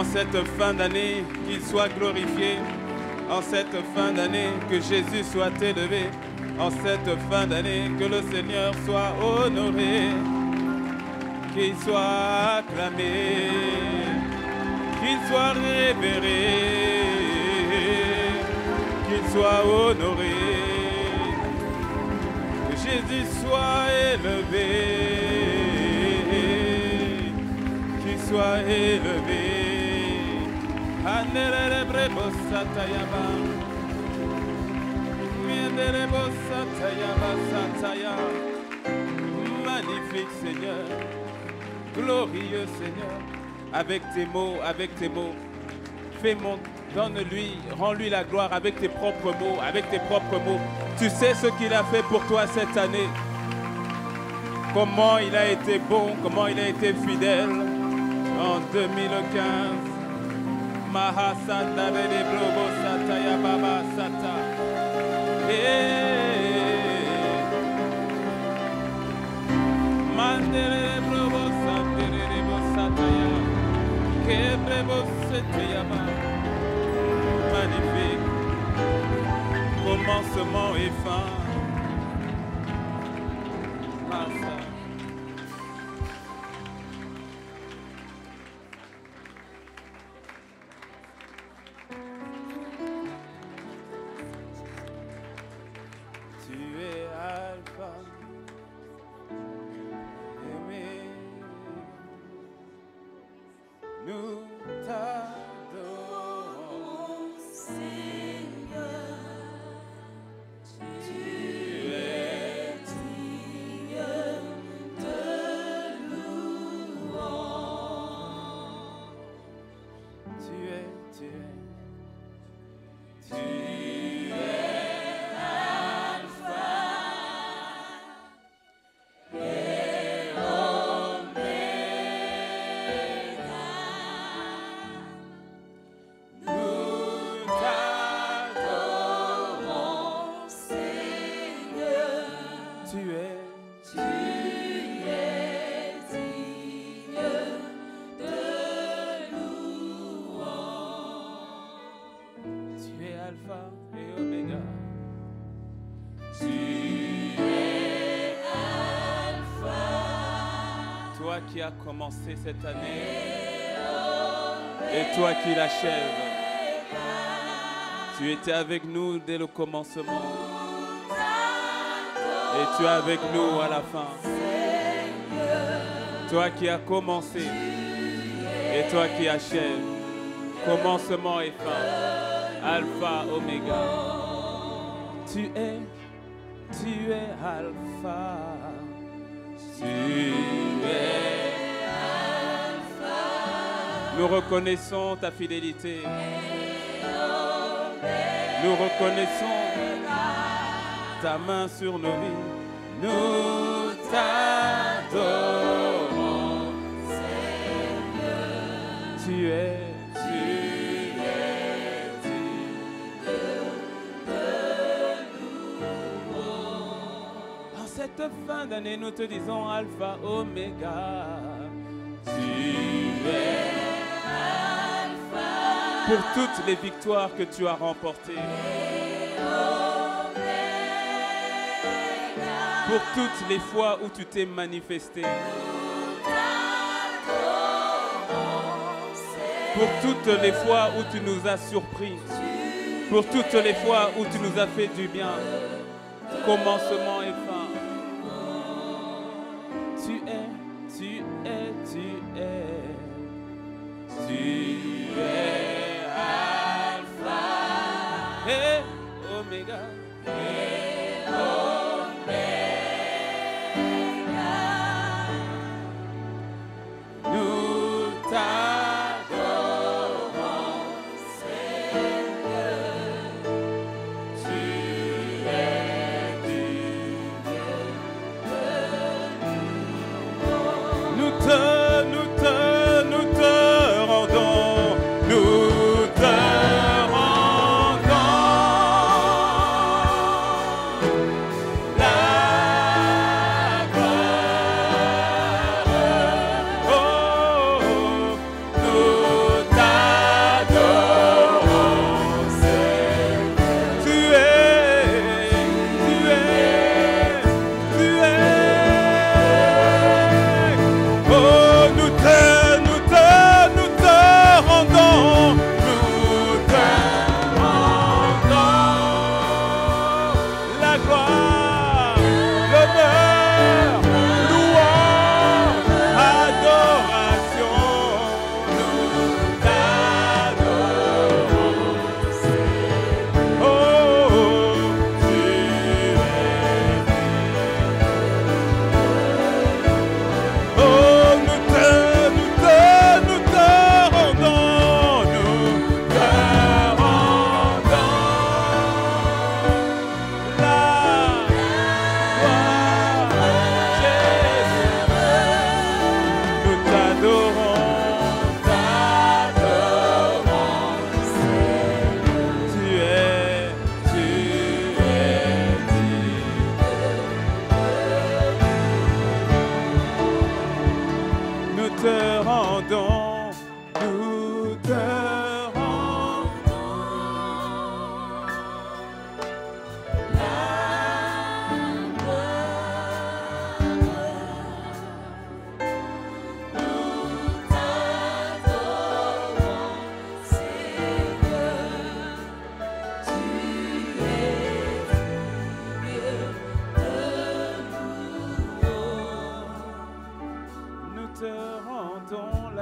En cette fin d'année, qu'il soit glorifié. En cette fin d'année, que Jésus soit élevé. En cette fin d'année, que le Seigneur soit honoré. Qu'il soit acclamé. Qu'il soit révéré. Qu'il soit honoré. Que Jésus soit élevé. Qu'il soit élevé. Magnifique Seigneur, glorieux Seigneur, avec tes mots, donne-lui, rends-lui la gloire avec tes propres mots, Tu sais ce qu'il a fait pour toi cette année, comment il a été bon, comment il a été fidèle en 2015. Mahasanda Bede Blobo Sataya Baba Sata. Mandere Blobo Sandere Sataya. Kebrebo Seteyama. Magnifique. Commencement et fin. Marsa. Qui a commencé cette année et toi qui l'achèves. Tu étais avec nous dès le commencement et tu es avec nous à la fin. Toi qui as commencé et toi qui achèves. Commencement et fin. Alpha, Oméga. Tu es Alpha. Tu es Nous reconnaissons ta fidélité. Nous reconnaissons ta main sur nos vies. Nous t'adorons, Seigneur. Tu es en cette fin d'année, nous te disons Alpha, Oméga. Tu es pour toutes les victoires que tu as remportées, pour toutes les fois où tu t'es manifesté, pour toutes les fois où tu nous as surpris, pour toutes les fois où tu nous as fait du bien, commencement et fin. Tu es et Oméga. Et Oméga. Nous t'adorons, Seigneur. Tu es Dieu. Nous te rendons. Nous te rendons.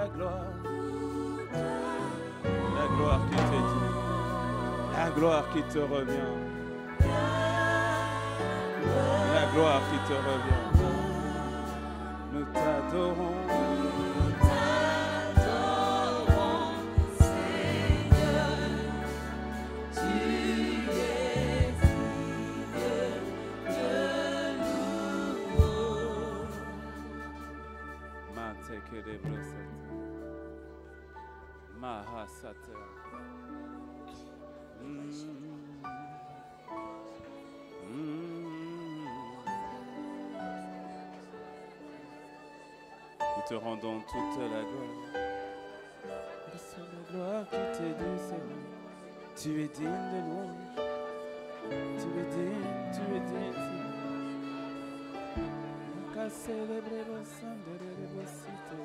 gloire. La gloire qui te dit, la gloire qui te revient. La gloire qui te revient. Nous t'adorons. Mahasata. Nous te rendons toute la gloire. C'est la gloire qui t'est due, Seigneur. Tu es digne de louange. Tu es digne, Seigneur. Qu'à célébrer le sang de l'évocité.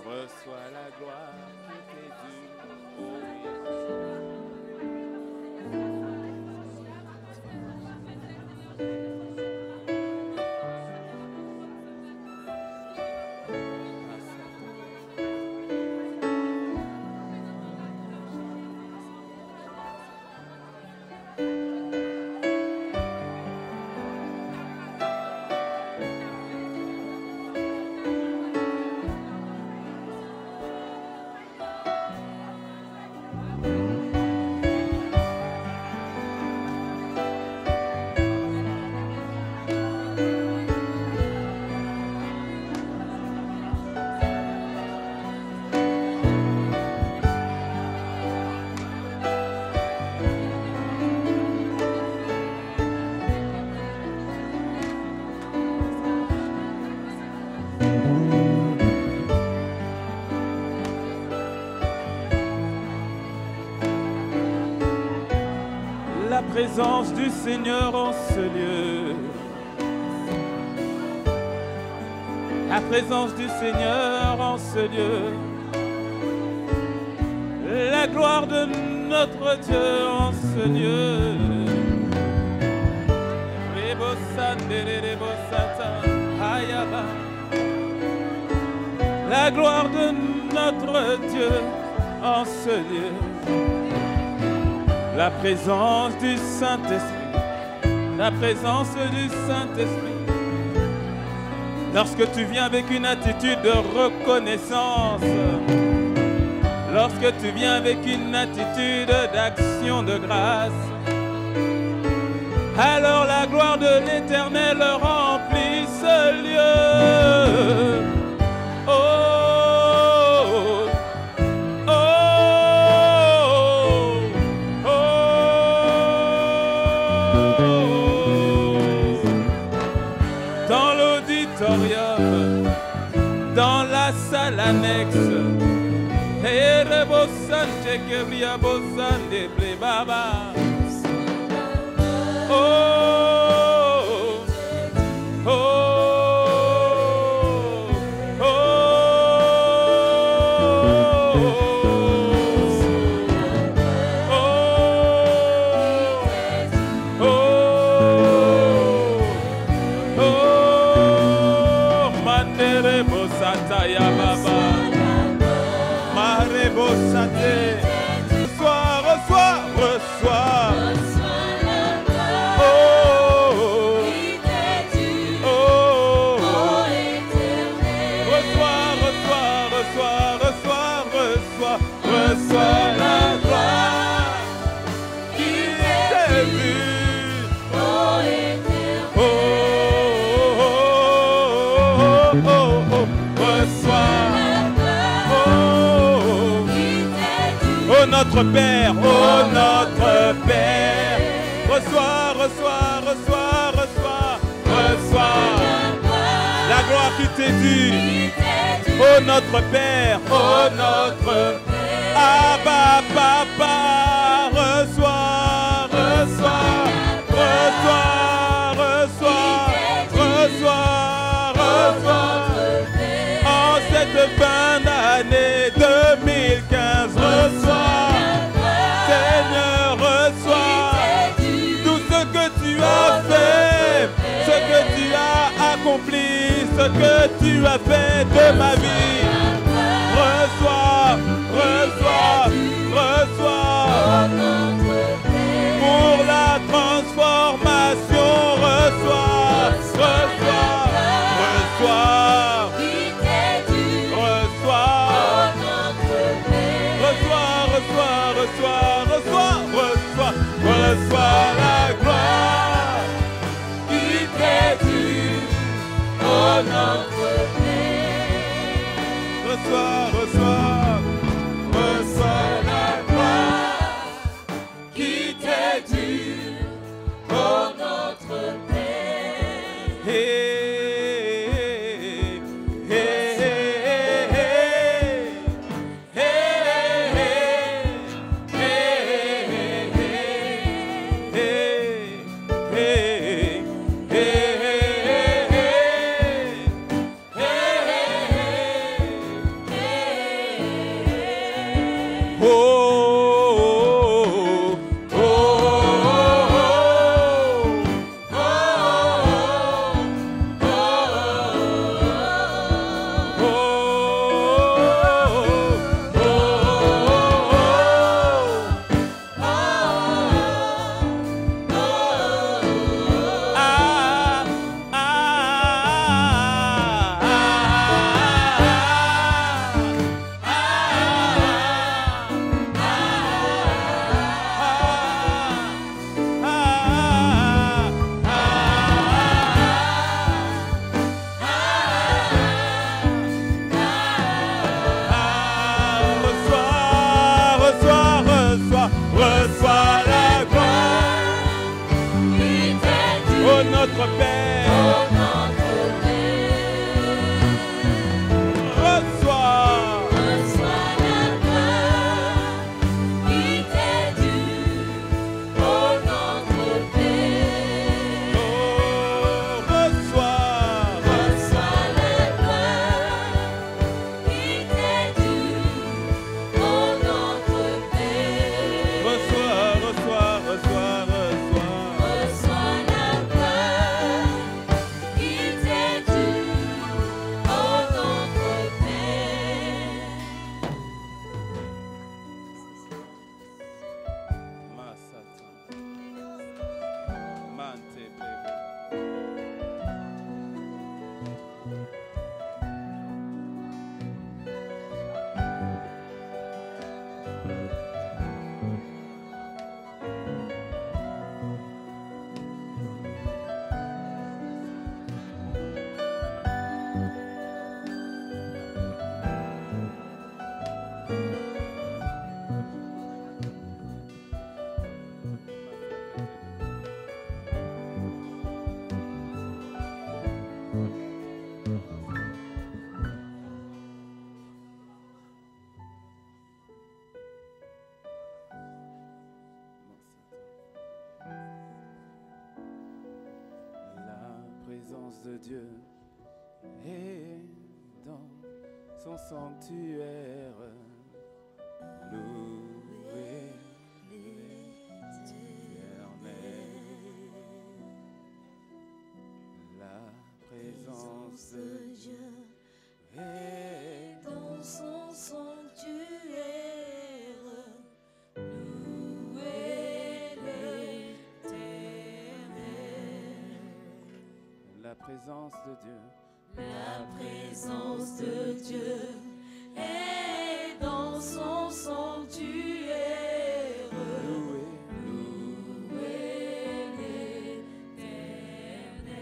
Reçois la gloire qui t'est due, oh La présence du Seigneur en ce lieu. La présence du Seigneur en ce lieu. La gloire de notre Dieu en ce lieu. La gloire de notre Dieu en ce lieu. La présence du Saint-Esprit, la présence du Saint-Esprit. Lorsque tu viens avec une attitude de reconnaissance, lorsque tu viens avec une attitude d'action de grâce, alors la gloire de l'Éternel remplit ce lieu. Oh, dans la salle annexe, et le bossan que bria bossan de blé baba. Oh, oh, oh, ya baba, mare bosate, reçois, reçois, reçois. Oh, oh, oh, reçois, reçois, reçois, reçois, reçois, reçois la gloire qui t'est vue. Oh, oh, oh, oh, oh. Oh notre Père, reçois, reçois, reçois. reçois la gloire qui t'est due. Oh notre Père, oh notre Abba, Papa, reçois, reçois, reçois, reçois, reçois, reçois. En cette fin d'année 2015, reçois, Seigneur, reçois tout ce que tu as fait, ce que tu as accompli, ce que tu as fait de ma vie. Reçois, reçois, reçois. Pour la transformation, reçois, reçois, reçois. Reçois la gloire qui t'est due, oh notre Père. Reçois la gloire qui t'est due, oh notre Père. Hey, hey, hey, hey, hey. De Dieu est dans son sanctuaire, louez l'Éternel. La présence de Dieu est dans son sanctuaire, louez l'Éternel. La présence de Dieu. La présence de Dieu est dans son sanctuaire. Louez l'Éternel.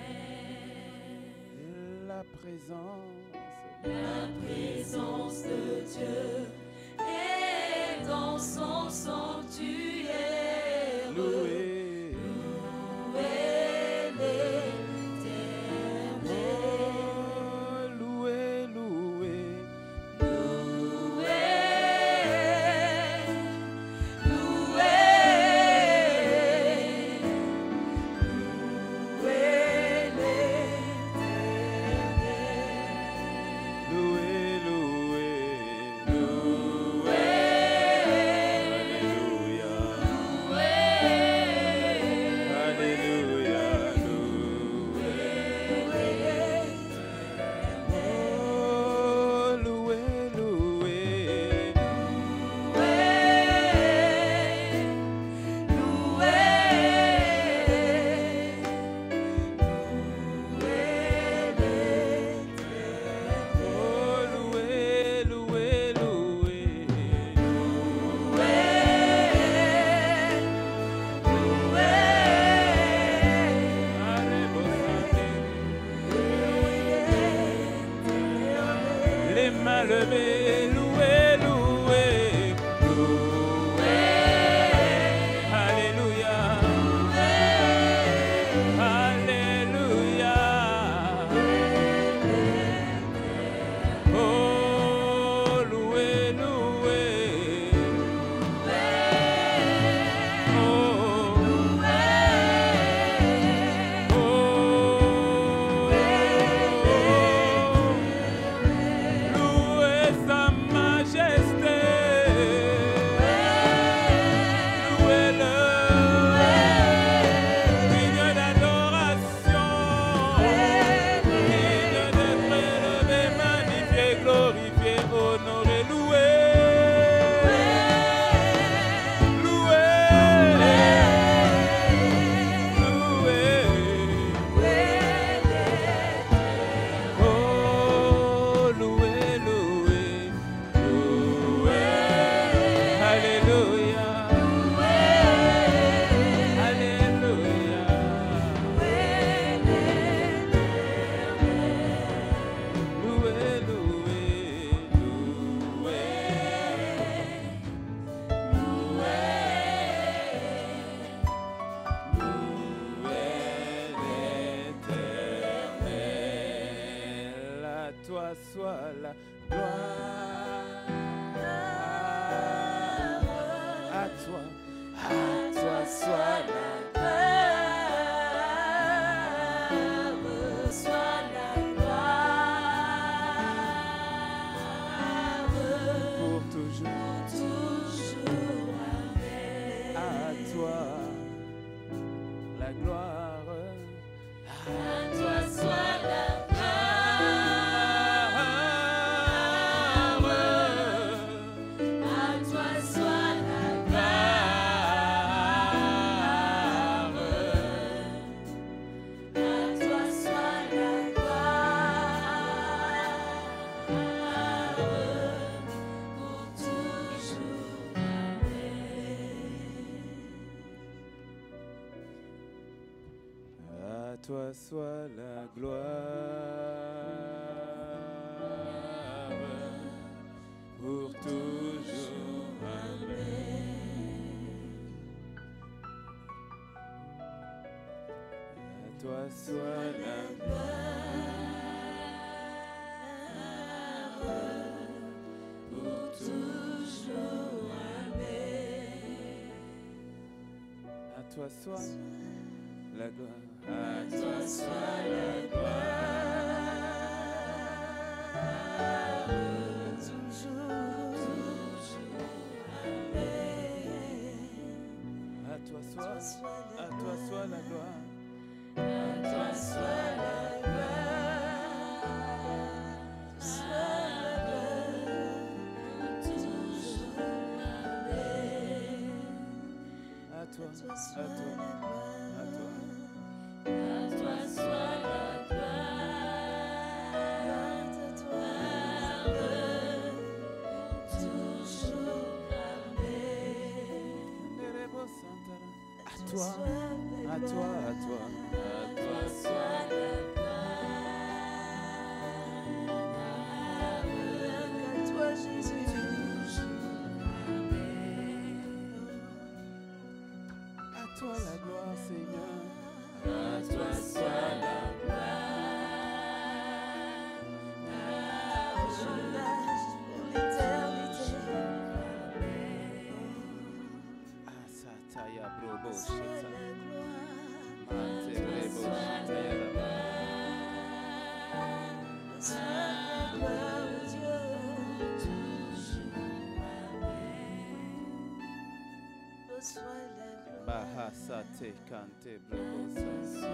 La présence de Dieu est dans son sanctuaire. Louez l'Éternel. Toi soit la gloire pour toujours. Amen. À toi soit la gloire pour toujours. Amen. À toi soit la gloire. À toi soit la gloire, toujours, Amen. À toi soit la gloire. À toi soit la gloire, toujours, Amen. À toi, à toi, à toi. À toi soit la gloire, toujours, Amen. À toi, à toi, à toi, à toi soit la gloire, à toi Jésus, toujours, Amen. À toi la gloire, Seigneur. À toi soit la gloire, pour l'éternité. Asataya brobo sheta. Mate brebo sheta yalaba. Soit la gloire de Dieu, toujours, Amen. Soit la gloire. Bahasate kante brobo sheta.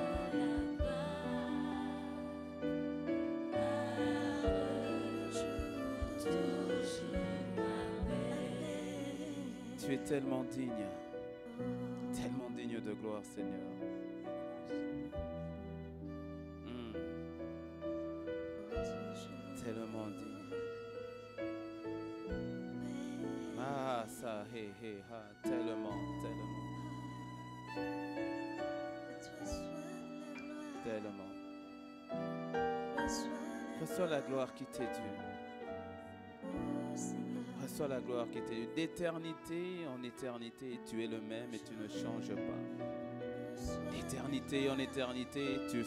Tu es tellement digne de gloire, Seigneur. Tellement digne. Ah, ça, hé, hé, ha, tellement. Tellement. Reçois la gloire qui t'est due. Reçois la gloire qui t'est due. D'éternité en éternité, tu es le même et tu ne changes pas. D'éternité en éternité, tu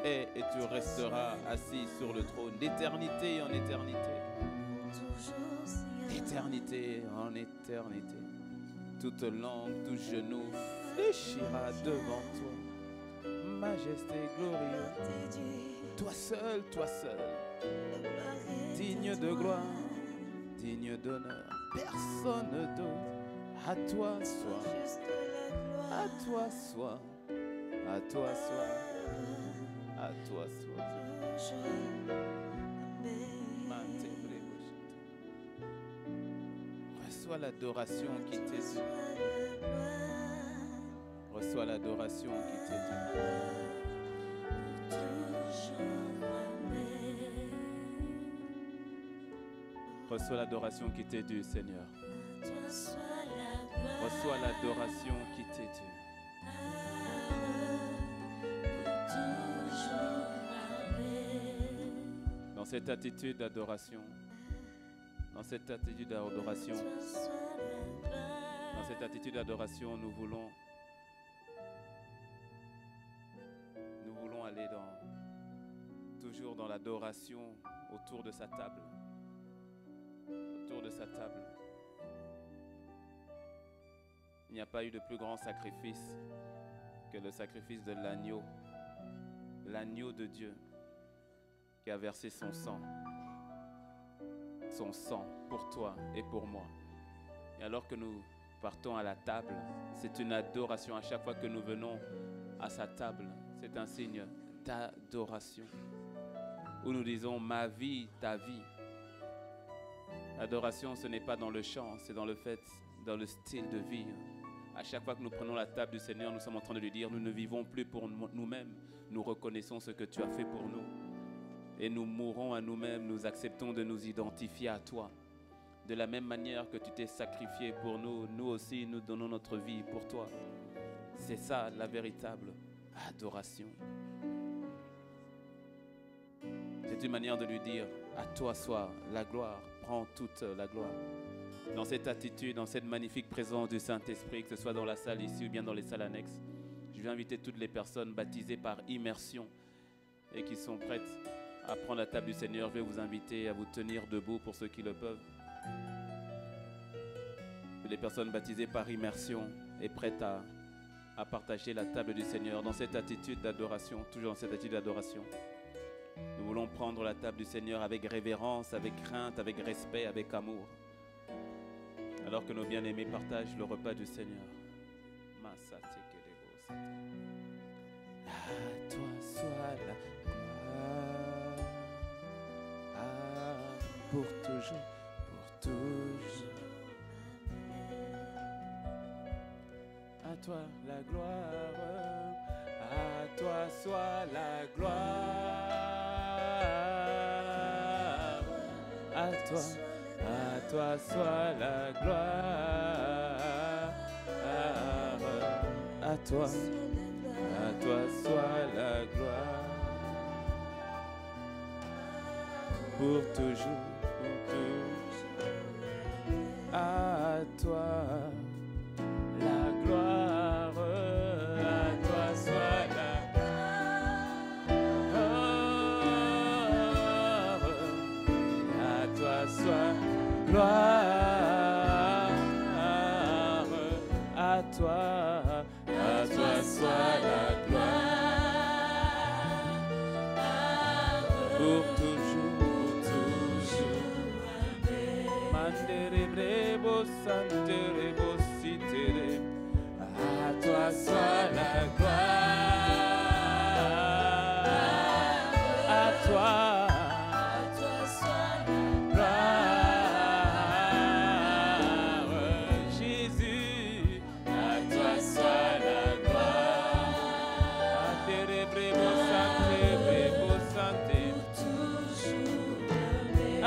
es et tu resteras assis sur le trône. D'éternité en éternité. D'éternité en éternité. Toute langue, tout genou fléchira devant toi. Majesté glorieuse. Toi seul, digne de gloire, digne d'honneur. Personne d'autre. À toi soit. À toi soit. À toi soit. À toi soit. Reçois l'adoration qui t'est due. Reçois l'adoration qui t'est due. Reçois l'adoration qui t'est due, Seigneur. Reçois l'adoration qui t'est due. Dans cette attitude d'adoration, dans cette attitude d'adoration, nous voulons aller toujours dans l'adoration autour de sa table. Autour de sa table. Il n'y a pas eu de plus grand sacrifice que le sacrifice de l'agneau. L'agneau de Dieu qui a versé son sang pour toi et pour moi. Et alors que nous partons à la table, c'est une adoration. À chaque fois que nous venons à sa table, c'est un signe d'adoration. Où nous disons ma vie, ta vie. L'adoration, ce n'est pas dans le chant, c'est dans le fait, dans le style de vie. À chaque fois que nous prenons la table du Seigneur, nous sommes en train de lui dire, nous ne vivons plus pour nous-mêmes. Nous reconnaissons ce que tu as fait pour nous. Et nous mourons à nous-mêmes, nous acceptons de nous identifier à toi. De la même manière que tu t'es sacrifié pour nous, nous aussi, nous donnons notre vie pour toi. C'est ça, la véritable adoration. C'est une manière de lui dire, à toi soit la gloire, prends toute la gloire. Dans cette attitude, dans cette magnifique présence du Saint-Esprit, que ce soit dans la salle ici ou bien dans les salles annexes, je vais inviter toutes les personnes baptisées par immersion et qui sont prêtes à prendre la table du Seigneur. Je vais vous inviter à vous tenir debout pour ceux qui le peuvent. Les personnes baptisées par immersion et prêtes à partager la table du Seigneur dans cette attitude d'adoration, toujours dans cette attitude d'adoration. Nous voulons prendre la table du Seigneur avec révérence, avec crainte, avec respect, avec amour. Alors que nos bien-aimés partagent le repas du Seigneur. À toi soit la gloire, pour toujours, pour toujours. À toi la gloire, à toi soit la gloire. À toi soit la gloire. À toi soit la gloire. Pour toujours, pour toujours. À toi la gloire. À toi soit la gloire. À toi soit gloire. À toi soit la gloire. Pour toujours, Mandere brebo santere bositere. À toi soit la gloire. À toi soit la gloire. Jésus, à toi soit la gloire. Atere brebo santere.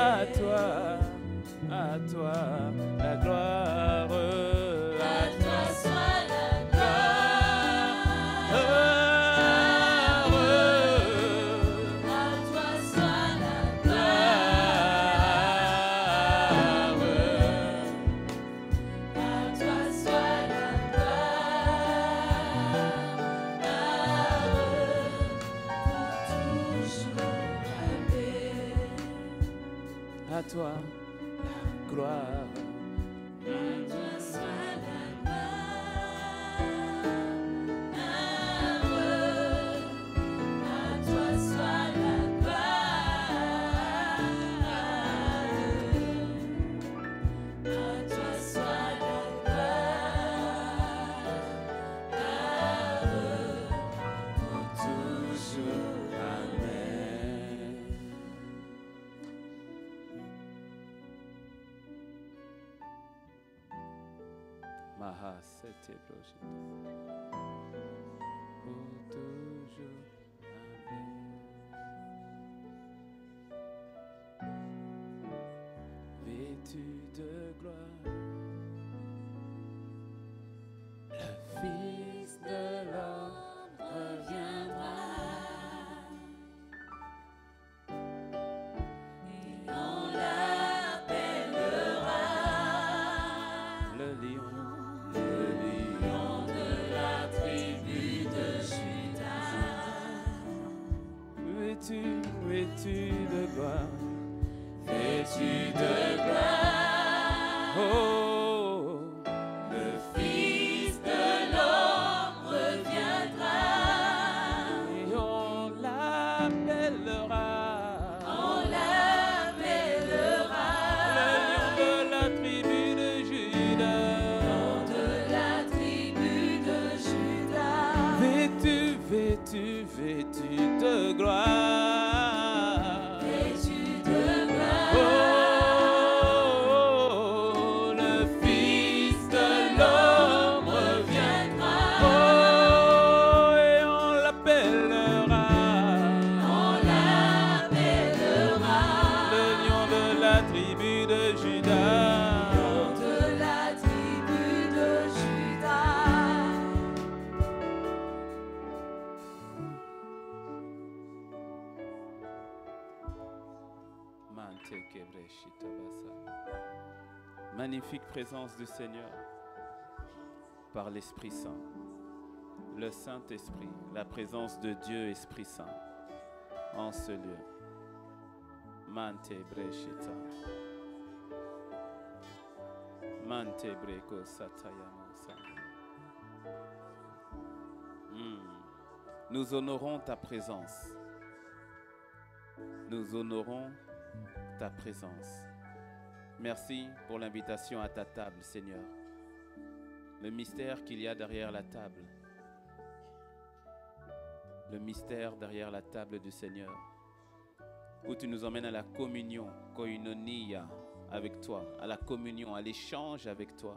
À toi la gloire. À toi soit la gloire. À toi soit la gloire. toi la gloire. À toi soit la gloire. À toi soit la gloire. À toi soit la gloire. Pour toujours. Amen. Maha sete projet. Pour toujours. Amen. Vêtu de gloire, le Fils de l'homme reviendra. On l'appellera Le lion de la tribu de Juda. vêtu de gloire. Vêtu de gloire, Oh, le Fils de l'homme reviendra. et on l'appellera On l'appellera le lion de la tribu de Juda. de la tribu de Juda. Vêtu de gloire. Vêtu de gloire, Oh, le Fils de l'homme reviendra. Oh, et on l'appellera on l'appellera le lion de la tribu de Juda. de la tribu de Juda. Magnifique présence du Seigneur par l'Esprit Saint. Le Saint-Esprit, la présence de Dieu Esprit Saint en ce lieu. Mante breshita. Mante breko satayamosa. Nous honorons ta présence. Nous honorons ta présence. Merci pour l'invitation à ta table, Seigneur. Le mystère qu'il y a derrière la table. Le mystère derrière la table du Seigneur. Où tu nous emmènes à la communion, koinonia, avec toi. À la communion, à l'échange avec toi.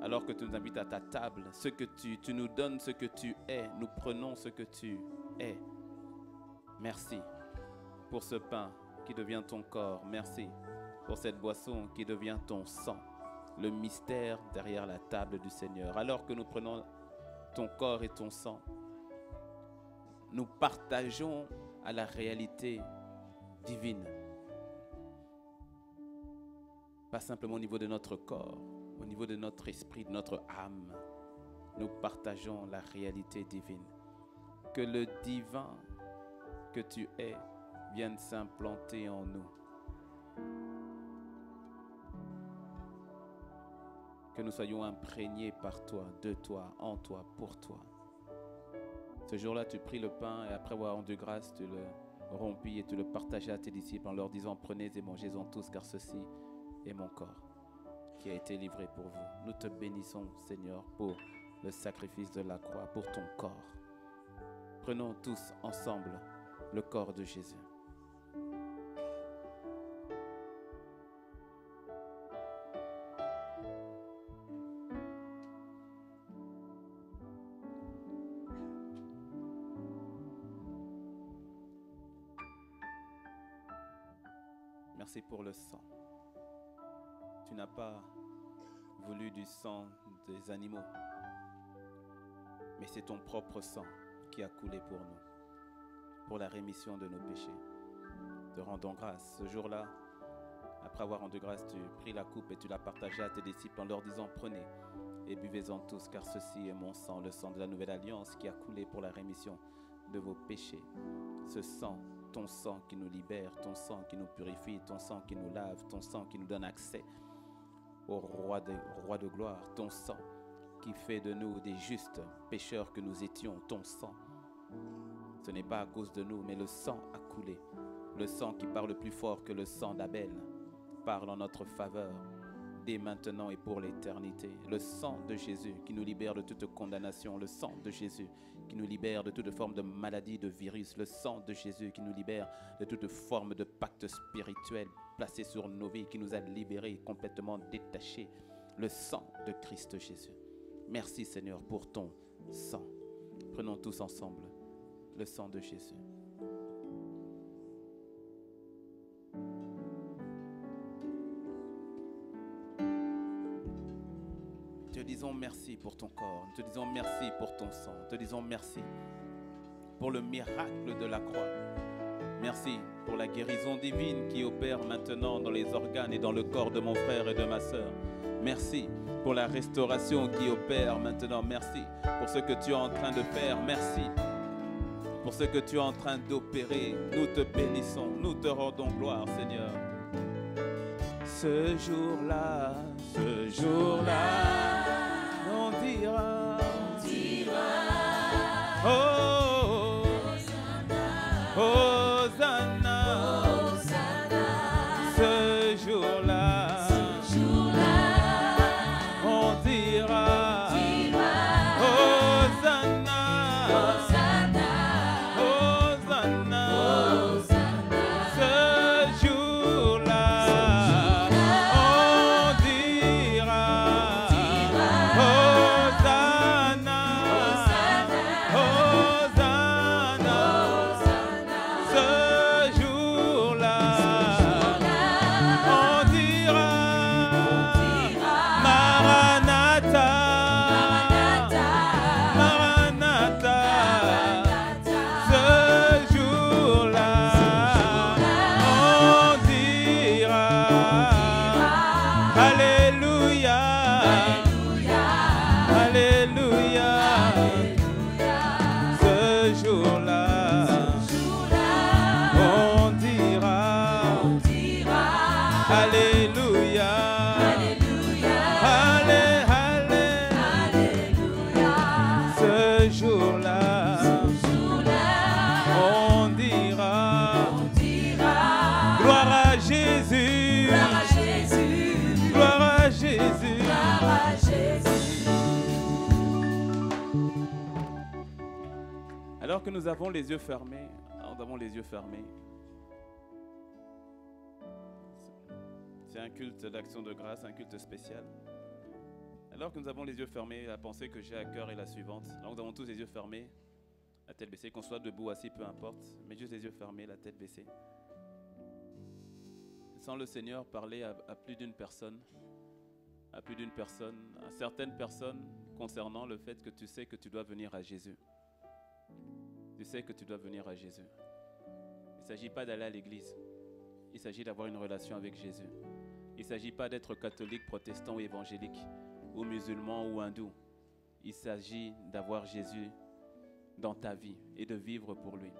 Alors que tu nous invites à ta table, ce que tu nous donnes ce que tu es. Nous prenons ce que tu es. Merci pour ce pain qui devient ton corps. Merci pour cette boisson qui devient ton sang. Le mystère derrière la table du Seigneur. Alors que nous prenons ton corps et ton sang, nous partageons à la réalité divine. Pas simplement au niveau de notre corps, au niveau de notre esprit, de notre âme. Nous partageons la réalité divine. Que le divin que tu es vienne s'implanter en nous. Que nous soyons imprégnés par toi, de toi, en toi, pour toi. Ce jour-là, tu pris le pain et après avoir rendu grâce, tu le rompis et tu le partageais à tes disciples en leur disant « Prenez et mangez-en tous, car ceci est mon corps qui a été livré pour vous. » Nous te bénissons, Seigneur, pour le sacrifice de la croix, pour ton corps. Prenons tous ensemble le corps de Jésus. Merci pour le sang. Tu n'as pas voulu du sang des animaux, mais c'est ton propre sang qui a coulé pour nous, pour la rémission de nos péchés. Te rendons grâce. Ce jour-là, après avoir rendu grâce, tu pris la coupe et tu la partageais à tes disciples en leur disant « Prenez et buvez-en tous, car ceci est mon sang, le sang de la nouvelle alliance qui a coulé pour la rémission de vos péchés. » Ce sang ton sang qui nous libère, ton sang qui nous purifie, ton sang qui nous lave, ton sang qui nous donne accès au roi de gloire, ton sang qui fait de nous des justes pécheurs que nous étions, ton sang. Ce n'est pas à cause de nous, mais le sang a coulé. Le sang qui parle plus fort que le sang d'Abel parle en notre faveur, dès maintenant et pour l'éternité. Le sang de Jésus qui nous libère de toute condamnation. Le sang de Jésus qui nous libère de toute forme de maladie, de virus. Le sang de Jésus qui nous libère de toute forme de pacte spirituel placé sur nos vies, qui nous a libérés, complètement détachés. Le sang de Christ Jésus. Merci Seigneur pour ton sang. Prenons tous ensemble le sang de Jésus. Te disons merci pour ton corps, te disons merci pour ton sang, te disons merci pour le miracle de la croix. Merci pour la guérison divine qui opère maintenant dans les organes et dans le corps de mon frère et de ma sœur. Merci pour la restauration qui opère maintenant. Merci pour ce que tu es en train de faire. Merci pour ce que tu es en train d'opérer. Nous te bénissons, nous te rendons gloire, Seigneur. Ce jour-là, on dira, oh, Hosanna, ce jour-là, on dira, Hosanna, Hosanna, ce jour-là, on dira, Hosanna, Hosanna, ce jour-là, on dira, Maranatha, Maranatha, ce jour-là, on dira, Alléluia, Alléluia, ce jour-là, on dira, Alléluia, Allé, allé, ce jour-là, on dira, gloire à Jésus, gloire à Jésus. Alors que nous avons les yeux fermés, c'est un culte d'action de grâce, un culte spécial. Alors que nous avons les yeux fermés, la pensée que j'ai à cœur est la suivante. Alors nous avons tous les yeux fermés, la tête baissée, qu'on soit debout, assis, peu importe, mais juste les yeux fermés, la tête baissée. Sans le Seigneur parler à plus d'une personne, à certaines personnes concernant le fait que tu sais que tu dois venir à Jésus. Tu sais que tu dois venir à Jésus. Il ne s'agit pas d'aller à l'église. Il s'agit d'avoir une relation avec Jésus. Il ne s'agit pas d'être catholique, protestant ou évangélique, ou musulman ou hindou. Il s'agit d'avoir Jésus dans ta vie et de vivre pour lui.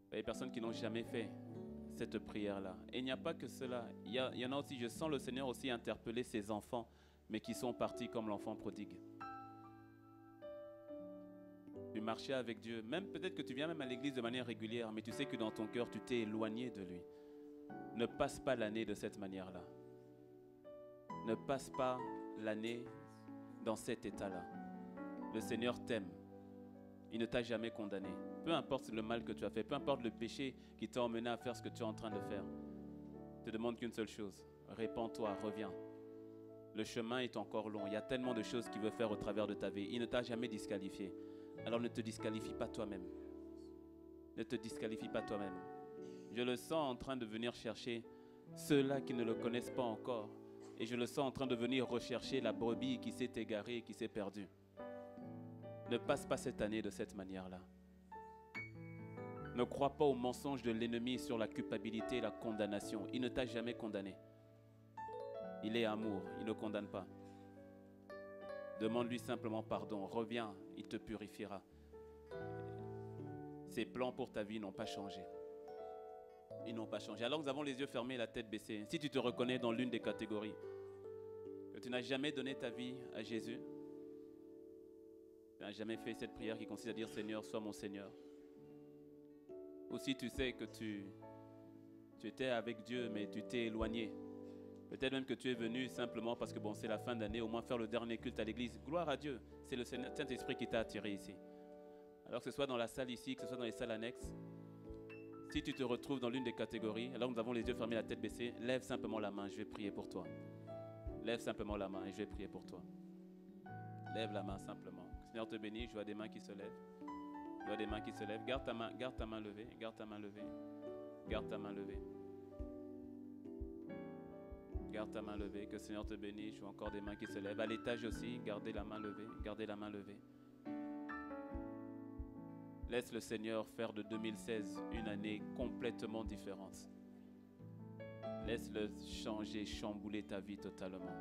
Il y a des personnes qui n'ont jamais fait cette prière-là. Et il n'y a pas que cela. Il y en a aussi, je sens le Seigneur aussi interpeller ses enfants, mais qui sont partis comme l'enfant prodigue. Tu marchais avec Dieu, même peut-être que tu viens même à l'église de manière régulière, mais tu sais que dans ton cœur, tu t'es éloigné de lui. Ne passe pas l'année de cette manière-là. Ne passe pas l'année dans cet état-là. Le Seigneur t'aime. Il ne t'a jamais condamné. Peu importe le mal que tu as fait, peu importe le péché qui t'a emmené à faire ce que tu es en train de faire. Je te demande qu'une seule chose. Répands-toi, reviens. Le chemin est encore long. Il y a tellement de choses qu'il veut faire au travers de ta vie. Il ne t'a jamais disqualifié. Alors ne te disqualifie pas toi-même. Ne te disqualifie pas toi-même. Je le sens en train de venir chercher ceux-là qui ne le connaissent pas encore. Et je le sens en train de venir rechercher la brebis qui s'est égarée, qui s'est perdue. Ne passe pas cette année de cette manière-là. Ne crois pas aux mensonges de l'ennemi sur la culpabilité et la condamnation. Il ne t'a jamais condamné. Il est amour, il ne condamne pas. Demande-lui simplement pardon. Reviens, il te purifiera. Ses plans pour ta vie n'ont pas changé. Ils n'ont pas changé. Alors nous avons les yeux fermés et la tête baissée. Si tu te reconnais dans l'une des catégories, que tu n'as jamais donné ta vie à Jésus, tu n'as jamais fait cette prière qui consiste à dire Seigneur, sois mon Seigneur. Ou si tu sais que tu étais avec Dieu, mais tu t'es éloigné. Peut-être même que tu es venu simplement parce que bon, c'est la fin d'année, au moins faire le dernier culte à l'église. Gloire à Dieu, c'est le Saint-Esprit qui t'a attiré ici. Alors que ce soit dans la salle ici, que ce soit dans les salles annexes, si tu te retrouves dans l'une des catégories, alors nous avons les yeux fermés, la tête baissée, lève simplement la main, je vais prier pour toi. Lève simplement la main et je vais prier pour toi. Lève la main simplement. Que le Seigneur te bénisse, je vois des mains qui se lèvent. Je vois des mains qui se lèvent. Garde ta main levée, garde ta main levée. Garde ta main levée. Garde ta main levée, que le Seigneur te bénisse. Je vois encore des mains qui se lèvent. À l'étage aussi, gardez la main levée. Gardez la main levée. Laisse le Seigneur faire de 2016 une année complètement différente. Laisse-le changer, chambouler ta vie totalement.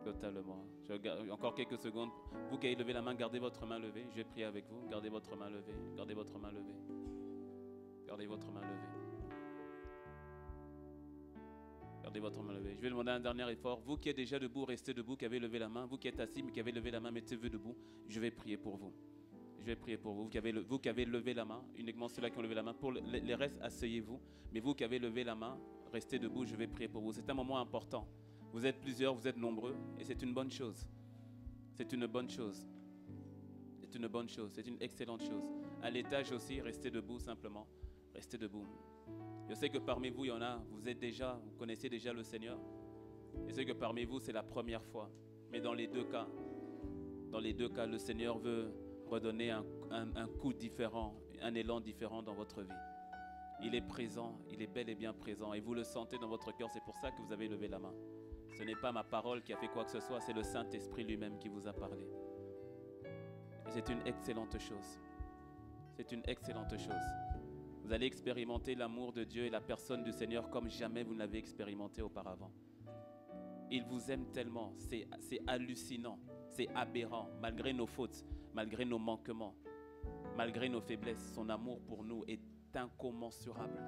Totalement. Encore quelques secondes. Vous qui avez levé la main, gardez votre main levée. Je vais prier avec vous. Gardez votre main levée. Gardez votre main levée. Gardez votre main levée. Gardez votre main levée. Je vais demander un dernier effort. Vous qui êtes déjà debout, restez debout, qui avez levé la main. Vous qui êtes assis, mais qui avez levé la main, mettez-vous debout. Je vais prier pour vous. Je vais prier pour vous. Vous qui avez levé la main, uniquement ceux-là qui ont levé la main. Pour les restes, asseyez-vous. Mais vous qui avez levé la main, restez debout, je vais prier pour vous. C'est un moment important. Vous êtes plusieurs, vous êtes nombreux, et c'est une bonne chose. C'est une bonne chose. C'est une bonne chose, c'est une excellente chose. À l'étage aussi, restez debout simplement. Restez debout. Je sais que parmi vous, il y en a, vous connaissez déjà le Seigneur. Je sais que parmi vous, c'est la première fois. Mais dans les deux cas, le Seigneur veut redonner un coup différent, un élan différent dans votre vie. Il est présent, il est bel et bien présent et vous le sentez dans votre cœur, c'est pour ça que vous avez levé la main. Ce n'est pas ma parole qui a fait quoi que ce soit, c'est le Saint-Esprit lui-même qui vous a parlé. Et c'est une excellente chose. C'est une excellente chose. Vous allez expérimenter l'amour de Dieu et la personne du Seigneur comme jamais vous ne l'avez expérimenté auparavant. Il vous aime tellement, c'est hallucinant, c'est aberrant, malgré nos fautes, malgré nos manquements, malgré nos faiblesses, son amour pour nous est incommensurable.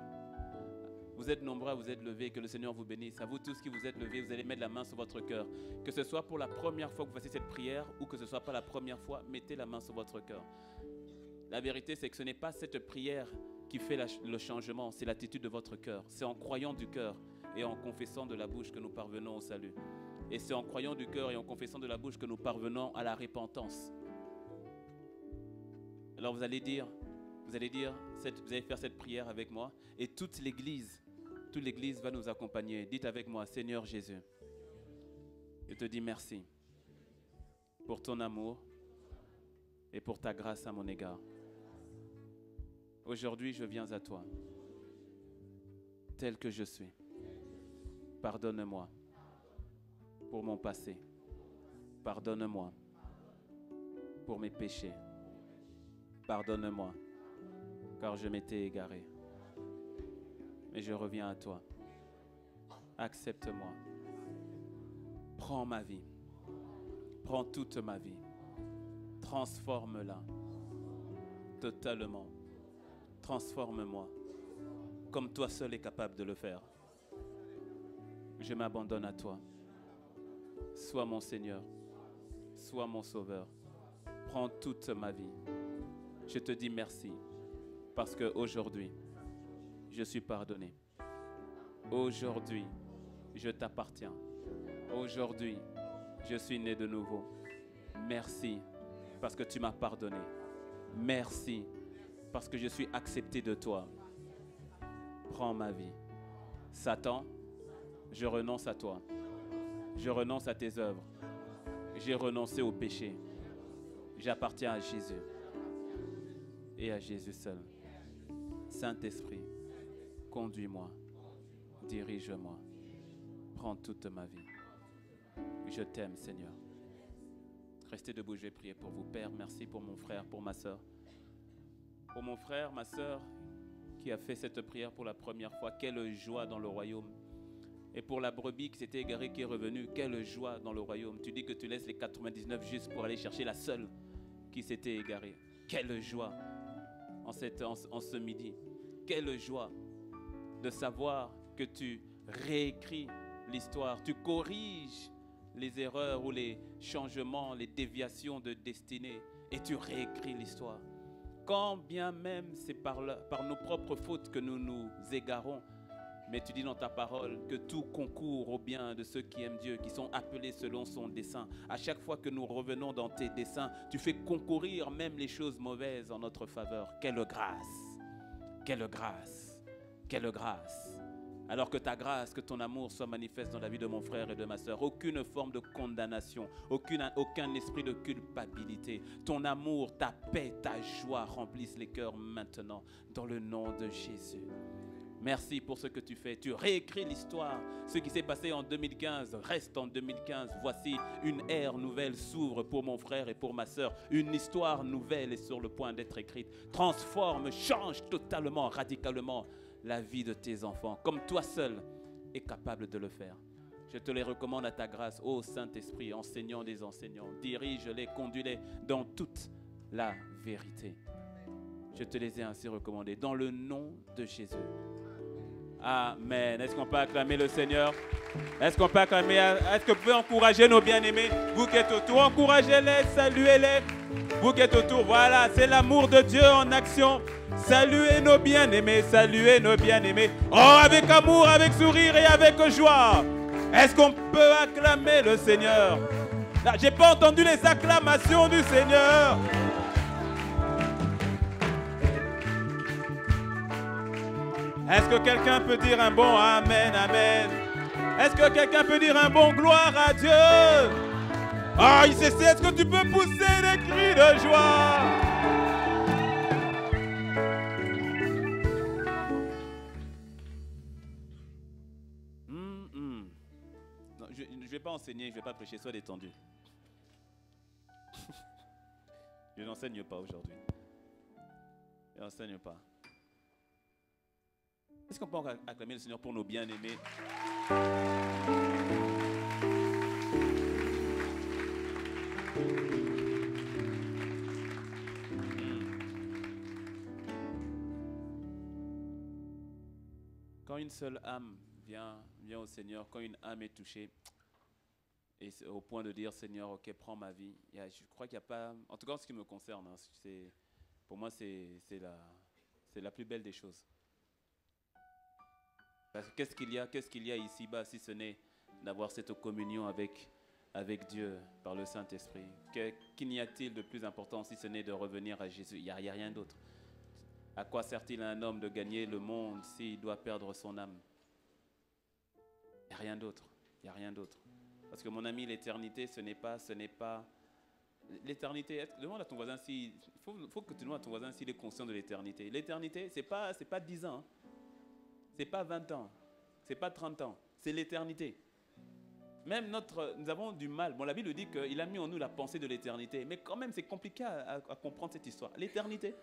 Vous êtes nombreux à vous être levés, que le Seigneur vous bénisse. À vous tous qui vous êtes levés, vous allez mettre la main sur votre cœur. Que ce soit pour la première fois que vous fassiez cette prière ou que ce ne soit pas la première fois, mettez la main sur votre cœur. La vérité, c'est que ce n'est pas cette prière qui fait le changement, c'est l'attitude de votre cœur. C'est en croyant du cœur et en confessant de la bouche que nous parvenons au salut. Et c'est en croyant du cœur et en confessant de la bouche que nous parvenons à la repentance. Alors vous allez faire cette prière avec moi et toute l'Église va nous accompagner. Dites avec moi, Seigneur Jésus, je te dis merci pour ton amour et pour ta grâce à mon égard. Aujourd'hui, je viens à toi, tel que je suis. Pardonne-moi pour mon passé. Pardonne-moi pour mes péchés. Pardonne-moi, car je m'étais égaré. Mais je reviens à toi. Accepte-moi. Prends ma vie. Prends toute ma vie. Transforme-la totalement. Transforme-moi comme toi seul es capable de le faire. Je m'abandonne à toi. Sois mon Seigneur. Sois mon Sauveur. Prends toute ma vie. Je te dis merci parce qu'aujourd'hui, je suis pardonné. Aujourd'hui, je t'appartiens. Aujourd'hui, je suis né de nouveau. Merci parce que tu m'as pardonné. Merci parce que je suis accepté de toi. Prends ma vie. Satan, je renonce à toi. Je renonce à tes œuvres. J'ai renoncé au péché. J'appartiens à Jésus et à Jésus seul. Saint-Esprit, conduis-moi, dirige-moi, prends toute ma vie. Je t'aime, Seigneur. Restez debout, je vais prier pour vous. Père, merci pour mon frère, pour ma soeur. Pour mon frère, ma soeur, qui a fait cette prière pour la première fois. Quelle joie dans le royaume. Et pour la brebis qui s'était égarée, qui est revenue, quelle joie dans le royaume. Tu dis que tu laisses les 99 juste pour aller chercher la seule qui s'était égarée. Quelle joie. en ce midi. Quelle joie de savoir que tu réécris l'histoire, tu corriges les erreurs ou les changements, les déviations de destinée et tu réécris l'histoire. Quand bien même c'est par nos propres fautes que nous nous égarons, mais tu dis dans ta parole que tout concourt au bien de ceux qui aiment Dieu, qui sont appelés selon son dessein. À chaque fois que nous revenons dans tes desseins, tu fais concourir même les choses mauvaises en notre faveur. Quelle grâce! Quelle grâce! Quelle grâce! Alors que ta grâce, que ton amour soit manifeste dans la vie de mon frère et de ma soeur. Aucune forme de condamnation, aucun esprit de culpabilité. Ton amour, ta paix, ta joie remplissent les cœurs maintenant dans le nom de Jésus. Merci pour ce que tu fais. Tu réécris l'histoire. Ce qui s'est passé en 2015 reste en 2015. Voici une ère nouvelle s'ouvre pour mon frère et pour ma soeur. Une histoire nouvelle est sur le point d'être écrite. Transforme, change totalement, radicalement la vie de tes enfants, comme toi seul es capable de le faire. Je te les recommande à ta grâce, ô Saint-Esprit, enseignant des enseignants. Dirige-les, conduis-les dans toute la vérité. Je te les ai ainsi recommandés dans le nom de Jésus. Amen. Est-ce qu'on peut acclamer le Seigneur? Est-ce qu'on peut acclamer? Est-ce que vous pouvez encourager nos bien-aimés? Vous qui êtes autour, encouragez-les, saluez-les. Vous qui êtes autour, voilà, c'est l'amour de Dieu en action. Saluez nos bien-aimés, saluez nos bien-aimés. Oh, avec amour, avec sourire et avec joie. Est-ce qu'on peut acclamer le Seigneur? J'ai pas entendu les acclamations du Seigneur. Est-ce que quelqu'un peut dire un bon Amen, Amen? Est-ce que quelqu'un peut dire un bon gloire à Dieu? Ah, il sait, est-ce que tu peux pousser des cris de joie? Non, je ne vais pas enseigner, je ne vais pas prêcher, sois détendu. Je n'enseigne pas aujourd'hui. Je n'enseigne pas. Est-ce qu'on peut acclamer le Seigneur pour nos bien-aimés? Quand une seule âme vient au Seigneur, quand une âme est touchée, et c'est au point de dire, Seigneur, ok, prends ma vie, je crois qu'il n'y a pas, en tout cas en ce qui me concerne, hein, pour moi c'est la plus belle des choses. Parce que qu'est-ce qu'il y a ici-bas si ce n'est d'avoir cette communion avec Dieu par le Saint-Esprit? Qu'il n'y a-t-il de plus important si ce n'est de revenir à Jésus? Il n'y a rien d'autre. À quoi sert-il à un homme de gagner le monde s'il doit perdre son âme? Il n'y a rien d'autre. Il n'y a rien d'autre. Parce que mon ami, l'éternité, ce n'est pas... L'éternité, demande à ton voisin si... Il faut que tu demandes à ton voisin s'il est conscient de l'éternité. L'éternité, ce n'est pas 10 ans. Hein. Ce n'est pas 20 ans. Ce n'est pas 30 ans. C'est l'éternité. Même nous avons du mal. Bon, la Bible dit qu'il a mis en nous la pensée de l'éternité. Mais quand même, c'est compliqué à comprendre cette histoire. L'éternité.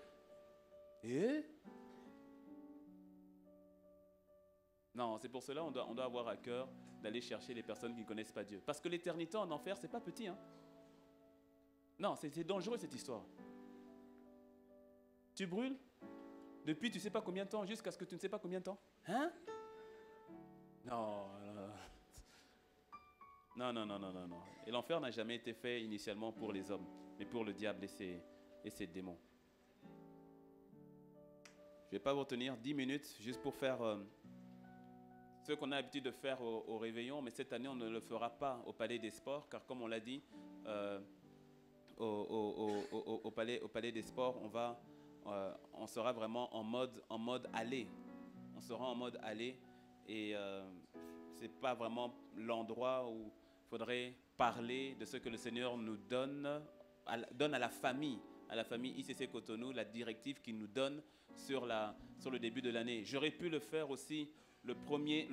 Non, c'est pour cela qu'on doit avoir à cœur d'aller chercher les personnes qui ne connaissent pas Dieu. Parce que l'éternité en enfer, ce n'est pas petit. Hein. Non, c'est dangereux cette histoire. Tu brûles depuis tu ne sais pas combien de temps jusqu'à ce que tu ne sais pas combien de temps. Hein? Non. Non. Et l'enfer n'a jamais été fait initialement pour les hommes, mais pour le diable et ses démons. Je ne vais pas vous retenir 10 minutes juste pour faire ce qu'on a l'habitude de faire au réveillon, mais cette année on ne le fera pas au Palais des Sports, car comme on l'a dit, au Palais des Sports, on sera vraiment en mode aller. On sera en mode aller et ce n'est pas vraiment l'endroit où il faudrait parler de ce que le Seigneur nous donne à la famille ICC Cotonou, la directive qu'il nous donne sur le début de l'année. J'aurais pu le faire aussi le premier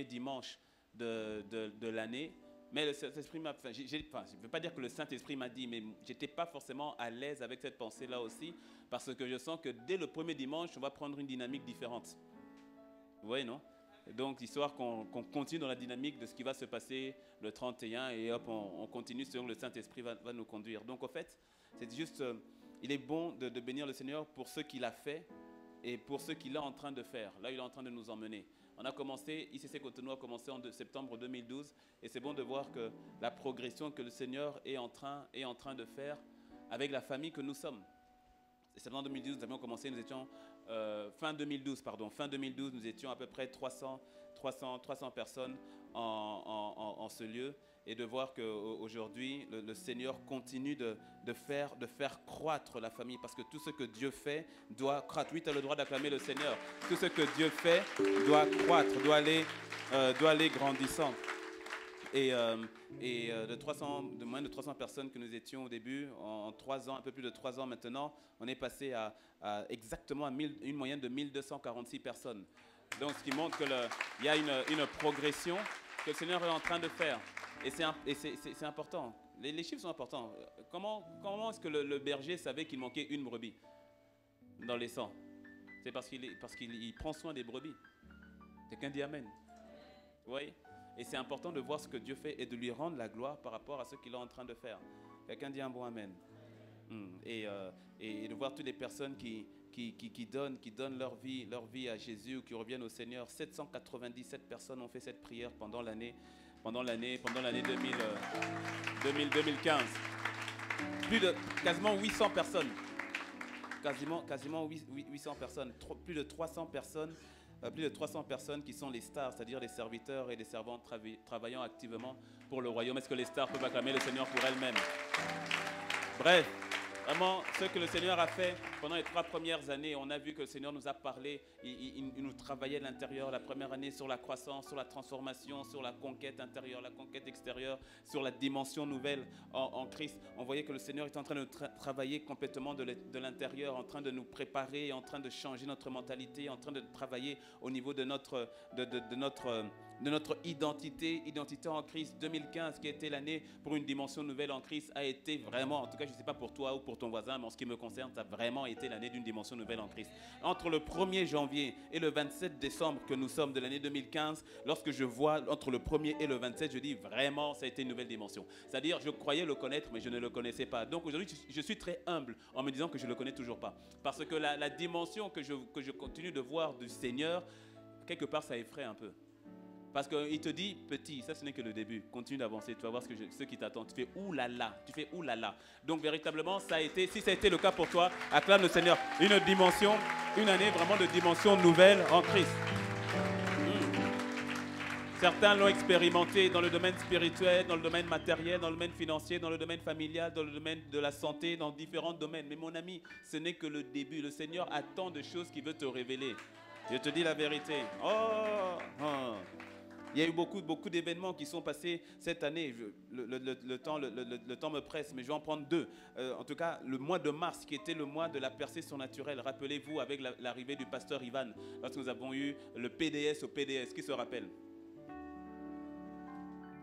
dimanche de l'année, mais le Saint-Esprit m'a... je ne veux pas dire que le Saint-Esprit m'a dit, mais je n'étais pas forcément à l'aise avec cette pensée-là aussi, parce que je sens que dès le premier dimanche, on va prendre une dynamique différente. Vous voyez, non? Donc, histoire qu'on continue dans la dynamique de ce qui va se passer le 31, et hop, on continue selon le Saint-Esprit va nous conduire. Donc, en fait, c'est juste... il est bon de bénir le Seigneur pour ce qu'il a fait et pour ce qu'il est en train de faire. Là, il est en train de nous emmener. On a commencé, ICC Cotonou a commencé en septembre 2012 et c'est bon de voir que la progression que le Seigneur est en train de faire avec la famille que nous sommes. Septembre 2012, nous avions commencé, nous étions fin 2012, nous étions à peu près 300 personnes en ce lieu, et de voir qu'aujourd'hui, le Seigneur continue de faire croître la famille, parce que tout ce que Dieu fait doit croître. Oui, tu as le droit d'acclamer le Seigneur. Tout ce que Dieu fait doit croître, doit aller grandissant. Et de moins de 300 personnes que nous étions au début, en 3 ans, un peu plus de 3 ans maintenant, on est passé à exactement une moyenne de 1246 personnes. Donc, ce qui montre qu'il y a une progression que le Seigneur est en train de faire. Et c'est important. Les chiffres sont importants. Comment est-ce que le berger savait qu'il manquait une brebis dans les 100? C'est parce qu'il prend soin des brebis. Quelqu'un dit Amen. Vous voyez? Et c'est important de voir ce que Dieu fait et de lui rendre la gloire par rapport à ce qu'il est en train de faire. Quelqu'un dit un bon Amen. Et de voir toutes les personnes qui donnent leur vie à Jésus ou qui reviennent au Seigneur. 797 personnes ont fait cette prière pendant l'année 2015. Quasiment 800 personnes. Quasiment 800 personnes. Plus de 300 personnes. Plus de 300 personnes qui sont les stars, c'est-à-dire les serviteurs et les servantes travaillant activement pour le royaume. Est-ce que les stars peuvent acclamer le Seigneur pour elles-mêmes? Bref, vraiment, ce que le Seigneur a fait pendant les 3 premières années, on a vu que le Seigneur nous a parlé, il nous travaillait de l'intérieur. La première année sur la croissance, sur la transformation, sur la conquête intérieure, la conquête extérieure, sur la dimension nouvelle en Christ. On voyait que le Seigneur est en train de travailler complètement de l'intérieur, en train de nous préparer, en train de changer notre mentalité, en train de travailler au niveau de notre identité en Christ. 2015, qui a été l'année pour une dimension nouvelle en Christ, a été vraiment, en tout cas je ne sais pas pour toi ou pour ton voisin, mais en ce qui me concerne, ça a vraiment été l'année d'une dimension nouvelle en Christ. Entre le 1er janvier et le 27 décembre que nous sommes de l'année 2015, lorsque je vois entre le 1er et le 27, je dis vraiment ça a été une nouvelle dimension. C'est-à-dire je croyais le connaître mais je ne le connaissais pas. Donc aujourd'hui je suis très humble en me disant que je ne le connais toujours pas. Parce que la dimension que je continue de voir du Seigneur, quelque part ça effraie un peu. Parce qu'il te dit, petit, ça ce n'est que le début, continue d'avancer, tu vas voir ce qui t'attend. Tu fais oulala, tu fais oulala. Donc véritablement, ça a été, si ça a été le cas pour toi, acclame le Seigneur. Une année vraiment de dimension nouvelle en Christ. Certains l'ont expérimenté dans le domaine spirituel, dans le domaine matériel, dans le domaine financier, dans le domaine familial, dans le domaine de la santé, dans différents domaines. Mais mon ami, ce n'est que le début. Le Seigneur a tant de choses qu'il veut te révéler. Je te dis la vérité. Il y a eu beaucoup d'événements qui sont passés cette année. Le temps me presse, mais je vais en prendre 2. En tout cas, le mois de mars, qui était le mois de la percée surnaturelle. Rappelez-vous, avec l'arrivée du pasteur Ivan, lorsque nous avons eu le PDS au PDS. Qui se rappelle?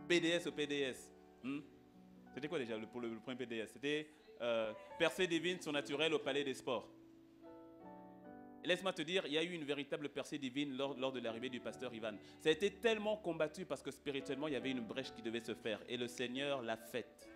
PDS au PDS. C'était quoi déjà pour le premier PDS? C'était percée divine surnaturelle au Palais des Sports. Laisse-moi te dire, il y a eu une véritable percée divine lors de l'arrivée du pasteur Ivan. Ça a été tellement combattu parce que spirituellement, il y avait une brèche qui devait se faire. Et le Seigneur l'a faite.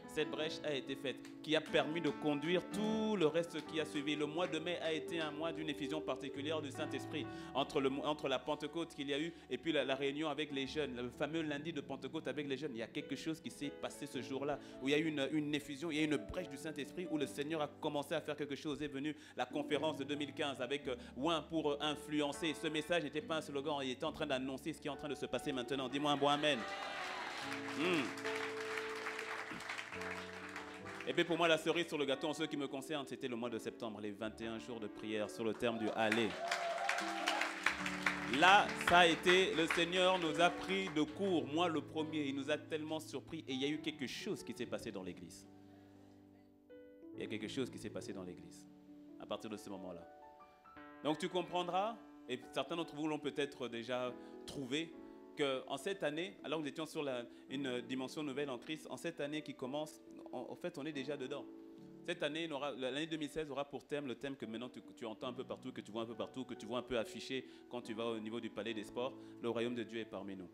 Cette brèche a été faite, qui a permis de conduire tout le reste qui a suivi. Le mois de mai a été un mois d'une effusion particulière du Saint-Esprit. Entre la Pentecôte qu'il y a eu et puis la réunion avec les jeunes, le fameux lundi de Pentecôte avec les jeunes, il y a quelque chose qui s'est passé ce jour-là, où il y a eu une effusion, il y a eu une brèche du Saint-Esprit, où le Seigneur a commencé à faire quelque chose. Est venu la conférence de 2015 avec Ouin pour influencer. Ce message n'était pas un slogan, il était en train d'annoncer ce qui est en train de se passer maintenant. Dis-moi un bon amen. Et bien pour moi, la cerise sur le gâteau, en ce qui me concerne, c'était le mois de septembre, les 21 jours de prière sur le terme du aller. Là, ça a été, le Seigneur nous a pris de court, moi le premier, il nous a tellement surpris et il y a eu quelque chose qui s'est passé dans l'église. Il y a quelque chose qui s'est passé dans l'église à partir de ce moment-là. Donc tu comprendras, et certains d'entre vous l'ont peut-être déjà trouvé, qu'en cette année, alors nous étions sur une dimension nouvelle en Christ, en cette année qui commence, en fait on est déjà dedans. Cette année, l'année 2016 aura pour thème le thème que maintenant tu entends un peu partout, que tu vois un peu partout, que tu vois un peu affiché quand tu vas au niveau du palais des sports. Le royaume de Dieu est parmi nous.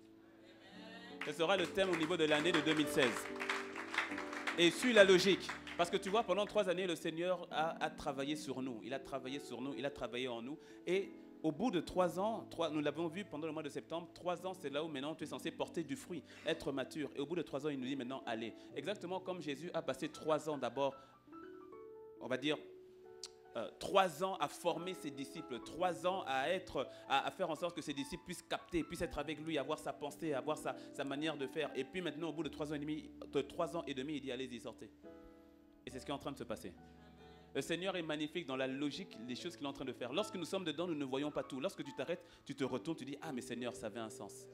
Ce sera le thème au niveau de l'année de 2016. Et suis la logique. Parce que tu vois, pendant 3 années, le Seigneur a travaillé sur nous. Il a travaillé sur nous, il a travaillé en nous. Et au bout de 3 ans, nous l'avons vu pendant le mois de septembre, 3 ans, c'est là où maintenant tu es censé porter du fruit, être mature. Et au bout de 3 ans, il nous dit maintenant, allez. Exactement comme Jésus a passé 3 ans d'abord, on va dire, 3 ans à former ses disciples, 3 ans à faire en sorte que ses disciples puissent capter, puissent être avec lui, avoir sa pensée, avoir sa manière de faire. Et puis maintenant, au bout de 3 ans et demi, il dit, allez-y, sortez. Et c'est ce qui est en train de se passer. Le Seigneur est magnifique dans la logique des choses qu'il est en train de faire. Lorsque nous sommes dedans, nous ne voyons pas tout. Lorsque tu t'arrêtes, tu te retournes, tu dis, ah mais Seigneur, ça avait un sens.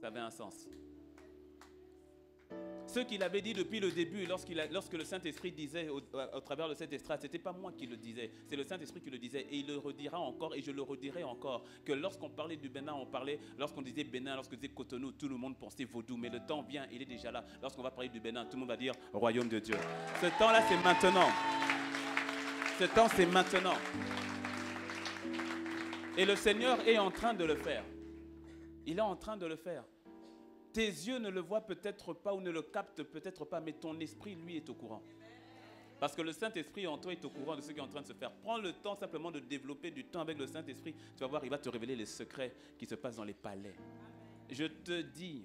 Ça avait un sens. Ce qu'il avait dit depuis le début, lorsque le Saint-Esprit disait au travers de cette estrade, ce n'était pas moi qui le disais, c'est le Saint-Esprit qui le disait. Et il le redira encore, et je le redirai encore, que lorsqu'on parlait du Bénin, lorsqu'on disait Bénin, lorsqu'on disait Cotonou, tout le monde pensait vaudou. Mais le temps vient, il est déjà là. Lorsqu'on va parler du Bénin, tout le monde va dire Royaume de Dieu. Ce temps-là, c'est maintenant. Ce temps, c'est maintenant. Et le Seigneur est en train de le faire. Il est en train de le faire. Tes yeux ne le voient peut-être pas ou ne le captent peut-être pas, mais ton esprit, lui, est au courant. Parce que le Saint-Esprit en toi est au courant de ce qui est en train de se faire. Prends le temps simplement de développer du temps avec le Saint-Esprit. Tu vas voir, il va te révéler les secrets qui se passent dans les palais. Je te dis,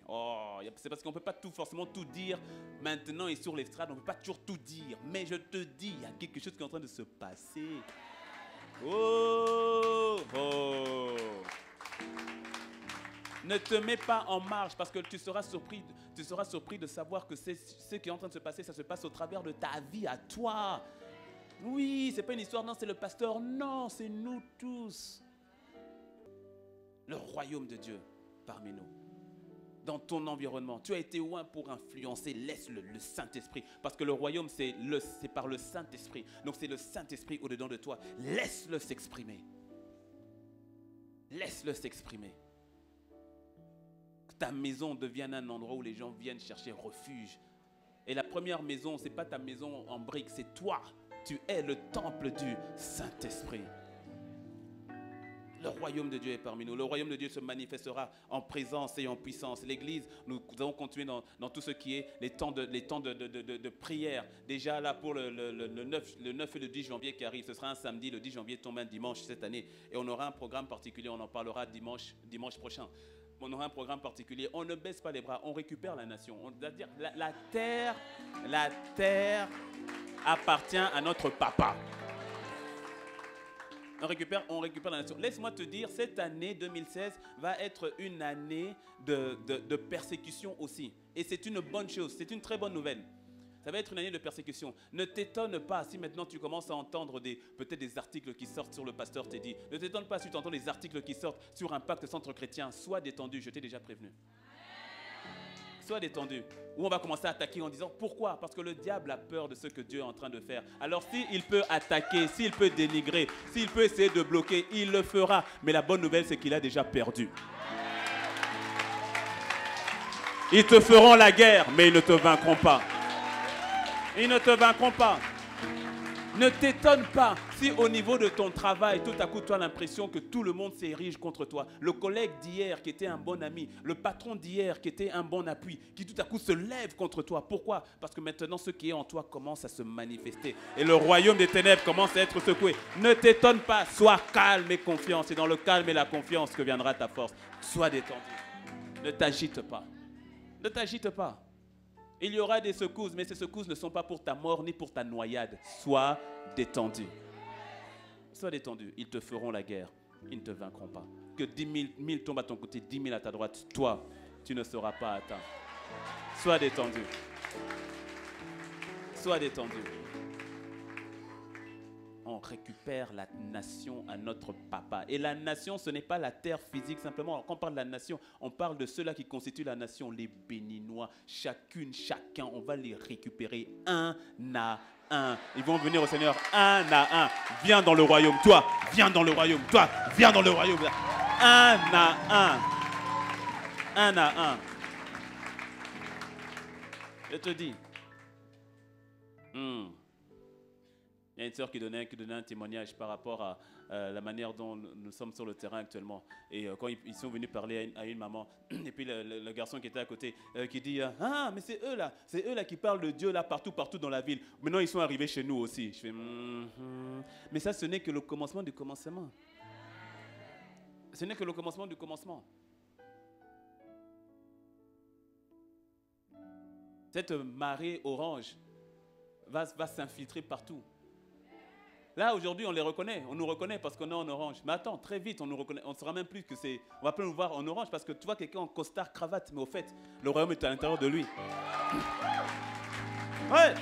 c'est parce qu'on ne peut pas forcément tout dire maintenant et sur l'estrade, on ne peut pas toujours tout dire. Mais je te dis, il y a quelque chose qui est en train de se passer. Oh. Ne te mets pas en marge parce que tu seras surpris de savoir que ce qui est en train de se passer, ça se passe au travers de ta vie à toi. Oui, ce n'est pas une histoire, non, c'est le pasteur, non, c'est nous tous. Le royaume de Dieu parmi nous. Dans ton environnement, tu as été loin pour influencer, laisse-le, le Saint-Esprit. Parce que le royaume, c'est par le Saint-Esprit. Donc c'est le Saint-Esprit au-dedans de toi. Laisse-le s'exprimer. Laisse-le s'exprimer. Ta maison devienne un endroit où les gens viennent chercher refuge. Et la première maison, ce n'est pas ta maison en briques, c'est toi. Tu es le temple du Saint-Esprit. Le royaume de Dieu est parmi nous. Le royaume de Dieu se manifestera en présence et en puissance. L'Église, nous allons continuer dans tout ce qui est les temps de prière. Déjà là pour le 9 et le 10 janvier qui arrive, ce sera un samedi, le 10 janvier tombe un dimanche cette année. Et on aura un programme particulier, on en parlera dimanche prochain. On aura un programme particulier. On ne baisse pas les bras, on récupère la nation. C'est-à-dire la terre appartient à notre papa. On récupère la nation. Laisse-moi te dire, cette année 2016 va être une année de persécution aussi. Et c'est une bonne chose, c'est une très bonne nouvelle. Ça va être une année de persécution. Ne t'étonne pas si maintenant tu commences à entendre peut-être des articles qui sortent sur le pasteur Teddy. Ne t'étonne pas si tu entends des articles qui sortent sur Impact Centre Chrétien. Sois détendu, je t'ai déjà prévenu. Sois détendu. Ou on va commencer à attaquer en disant pourquoi? Parce que le diable a peur de ce que Dieu est en train de faire. Alors s'il peut attaquer, s'il peut dénigrer, s'il peut essayer de bloquer, il le fera. Mais la bonne nouvelle, c'est qu'il a déjà perdu. Ils te feront la guerre, mais ils ne te vaincront pas. Ils ne te vaincront pas. Ne t'étonne pas si au niveau de ton travail, tout à coup, tu as l'impression que tout le monde s'érige contre toi. Le collègue d'hier qui était un bon ami, le patron d'hier qui était un bon appui, qui tout à coup se lève contre toi. Pourquoi? Parce que maintenant, ce qui est en toi commence à se manifester. Et le royaume des ténèbres commence à être secoué. Ne t'étonne pas, sois calme et confiant. C'est dans le calme et la confiance que viendra ta force. Sois détendu. Ne t'agite pas. Ne t'agite pas. Il y aura des secousses, mais ces secousses ne sont pas pour ta mort ni pour ta noyade. Sois détendu. Sois détendu. Ils te feront la guerre. Ils ne te vaincront pas. Que 10 000 tombent à ton côté, 10 000 à ta droite. Toi, tu ne seras pas atteint. Sois détendu. Sois détendu. On récupère la nation à notre papa. Et la nation, ce n'est pas la terre physique simplement. Quand on parle de la nation, on parle de ceux-là qui constituent la nation, les Béninois. Chacun, on va les récupérer un à un. Ils vont venir au Seigneur un à un. Viens dans le royaume. Toi, viens dans le royaume. Toi, viens dans le royaume. Un à un. Un à un. Je te dis. Il y a une sœur qui donnait un témoignage par rapport la manière dont nous sommes sur le terrain actuellement. Et quand ils sont venus parler à une maman, et puis le garçon qui était à côté, qui dit « Ah, mais c'est eux là qui parlent de Dieu là partout dans la ville. Maintenant, ils sont arrivés chez nous aussi. » Je fais « Mais ça, ce n'est que le commencement du commencement. Ce n'est que le commencement du commencement. » Cette marée orange va s'infiltrer partout. Là, aujourd'hui, on les reconnaît. On nous reconnaît parce qu'on est en orange. Mais attends, très vite, on nous reconnaît. On ne saura même plus que c'est... On va plus nous voir en orange parce que tu vois quelqu'un en costard, cravate. Mais au fait, le royaume est à l'intérieur de lui. Ouais.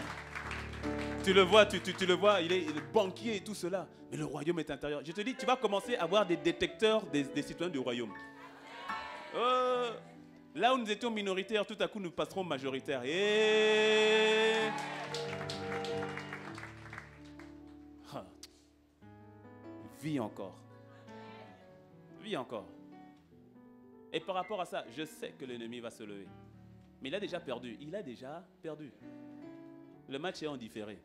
Tu le vois, tu le vois, il est banquier et tout cela. Mais le royaume est intérieur. Je te dis, tu vas commencer à avoir des détecteurs des citoyens du royaume. Là où nous étions minoritaires, tout à coup, nous passerons majoritaires. Et... Vis encore. Vis encore. Et par rapport à ça, je sais que l'ennemi va se lever. Mais il a déjà perdu. Il a déjà perdu. Le match est en différé.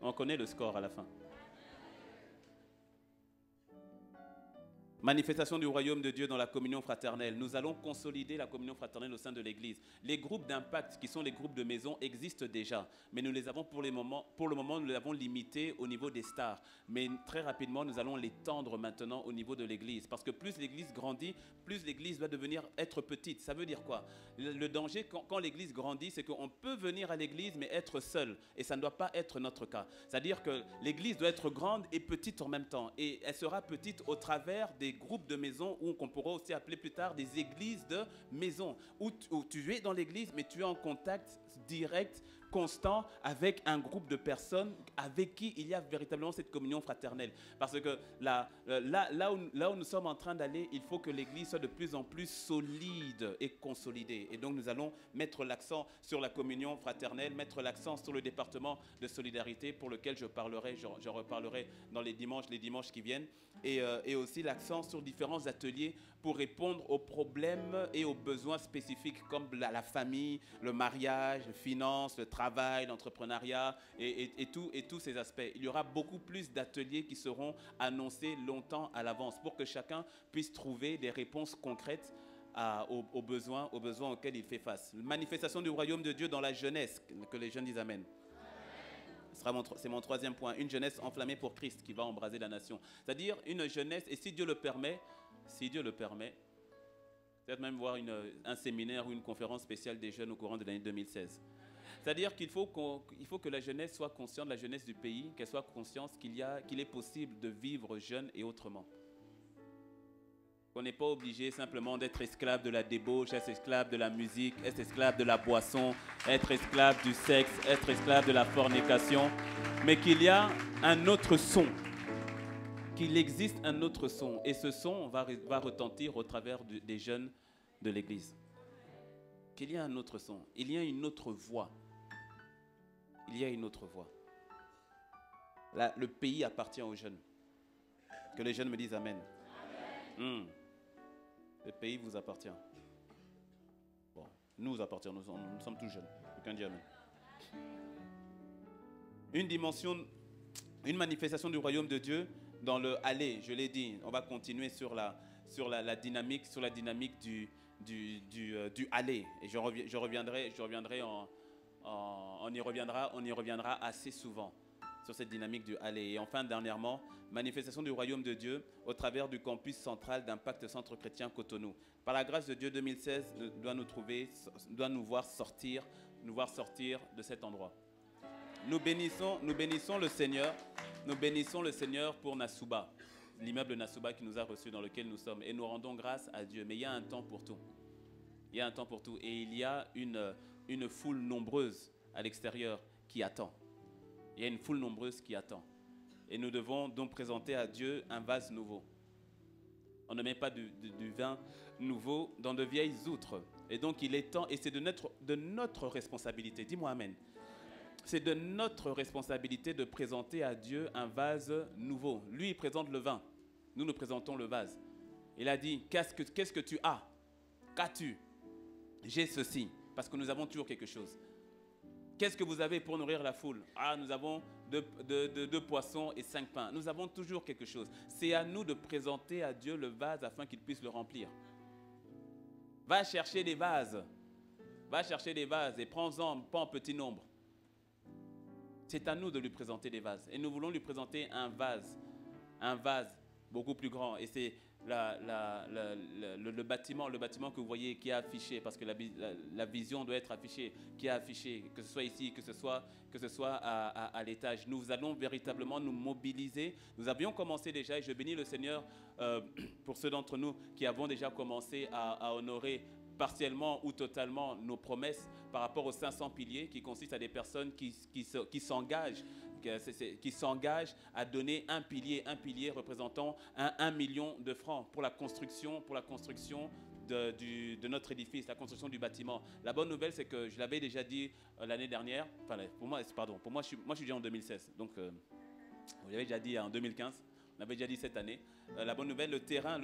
On connaît le score à la fin. Manifestation du royaume de Dieu dans la communion fraternelle. Nous allons consolider la communion fraternelle au sein de l'Église. Les groupes d'impact, qui sont les groupes de maison, existent déjà. Mais nous les avons pour le moment, nous les avons limités au niveau des stars. Mais très rapidement, nous allons les tendre maintenant au niveau de l'Église. Parce que plus l'Église grandit, plus l'Église va être petite. Ça veut dire quoi? Le danger quand l'Église grandit, c'est qu'on peut venir à l'Église mais être seul. Et ça ne doit pas être notre cas. C'est-à-dire que l'Église doit être grande et petite en même temps. Et elle sera petite au travers des groupes de maisons, ou qu'on pourra aussi appeler plus tard des églises de maison, où tu es dans l'église mais tu es en contact direct, constant avec un groupe de personnes avec qui il y a véritablement cette communion fraternelle. Parce que là où nous sommes en train d'aller, il faut que l'église soit de plus en plus solide et consolidée. Et donc nous allons mettre l'accent sur la communion fraternelle, mettre l'accent sur le département de solidarité pour lequel je reparlerai dans les dimanches qui viennent, et aussi l'accent sur différents ateliers pour répondre aux problèmes et aux besoins spécifiques comme la famille, le mariage, les finances, le travail, l'entrepreneuriat et tous ces aspects. Il y aura beaucoup plus d'ateliers qui seront annoncés longtemps à l'avance pour que chacun puisse trouver des réponses concrètes aux besoins auxquels il fait face. Manifestation du royaume de Dieu dans la jeunesse, que les jeunes disent Amen. C'est mon troisième point, une jeunesse enflammée pour Christ qui va embraser la nation. C'est-à-dire une jeunesse, et si Dieu le permet, peut-être même voir un séminaire ou une conférence spéciale des jeunes au courant de l'année 2016. C'est-à-dire qu'il faut que la jeunesse soit consciente, la jeunesse du pays, qu'elle soit consciente qu'il est possible de vivre jeune et autrement. On n'est pas obligé simplement d'être esclave de la débauche, être esclave de la musique, être esclave de la boisson, être esclave du sexe, être esclave de la fornication, mais qu'il y a un autre son, qu'il existe un autre son, et ce son va retentir au travers des jeunes de l'Église. Qu'il y a un autre son, il y a une autre voix. Il y a une autre voix. Là, le pays appartient aux jeunes. Que les jeunes me disent Amen. Amen. Le pays vous appartient. Bon, nous appartient, nous sommes tous jeunes. Aucun dit Amen. Une manifestation du royaume de Dieu dans le aller, je l'ai dit, on va continuer sur la dynamique du aller. Et je reviendrai on y reviendra assez souvent sur cette dynamique du aller. Et enfin, dernièrement, manifestation du royaume de Dieu au travers du campus central d'Impact Centre Chrétien Cotonou. Par la grâce de Dieu, 2016 doit nous voir sortir de cet endroit. Nous bénissons le Seigneur pour Nasuba, l'immeuble Nasuba qui nous a reçus, dans lequel nous sommes, et nous rendons grâce à Dieu. Mais il y a un temps pour tout. Il y a un temps pour tout, et il y a une foule nombreuse à l'extérieur qui attend. Il y a une foule nombreuse qui attend. Et nous devons donc présenter à Dieu un vase nouveau. On ne met pas du vin nouveau dans de vieilles outres. Et donc il est temps, et c'est de notre responsabilité. Dis-moi Amen. C'est de notre responsabilité de présenter à Dieu un vase nouveau. Lui, il présente le vin. Nous, nous présentons le vase. Il a dit, qu'est-ce que tu as? Qu'as-tu? J'ai ceci. Parce que nous avons toujours quelque chose. Qu'est-ce que vous avez pour nourrir la foule? Ah, nous avons deux poissons et 5 pains. Nous avons toujours quelque chose. C'est à nous de présenter à Dieu le vase afin qu'il puisse le remplir. Va chercher des vases. Va chercher des vases et prends-en pas en petit nombre. C'est à nous de lui présenter des vases. Et nous voulons lui présenter un vase beaucoup plus grand. Et c'est le bâtiment que vous voyez qui est affiché, parce que la vision doit être affichée, qui est affichée, que ce soit ici, que ce soit à l'étage. Nous allons véritablement nous mobiliser. Nous avions commencé déjà, et je bénis le Seigneur pour ceux d'entre nous qui avons déjà commencé à honorer partiellement ou totalement nos promesses par rapport aux 500 piliers, qui consistent à des personnes qui s'engagent à donner un pilier représentant 1 million de francs pour la construction de notre édifice, la construction du bâtiment. La bonne nouvelle, c'est que je l'avais déjà dit l'année dernière, enfin pour moi je suis déjà en 2016, donc vous l'avez déjà dit en 2015. On avait déjà dit cette année. La bonne nouvelle, le terrain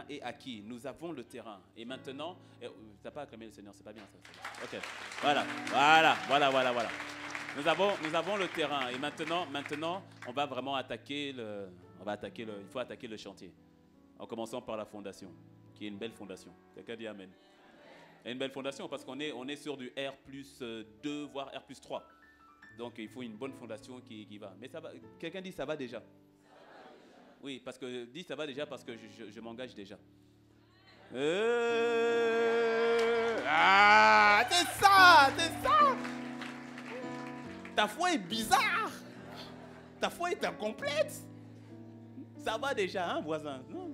est acquis. Nous avons le terrain. Et maintenant, tu n'as pas acclamé le Seigneur, c'est pas bien ça. Ok, voilà. Nous avons le terrain. Et maintenant, on va vraiment attaquer il faut attaquer le chantier. En commençant par la fondation, qui est une belle fondation. Quelqu'un dit Amen. Et une belle fondation parce qu'on est sur du R+2, voire R+3. Donc il faut une bonne fondation qui va. Mais ça va. Quelqu'un dit ça va déjà. Oui, parce que dis ça va déjà parce que je m'engage déjà. Ah, c'est ça. Ta foi est bizarre. Ta foi est incomplète. Ça va déjà, hein, voisin? Non.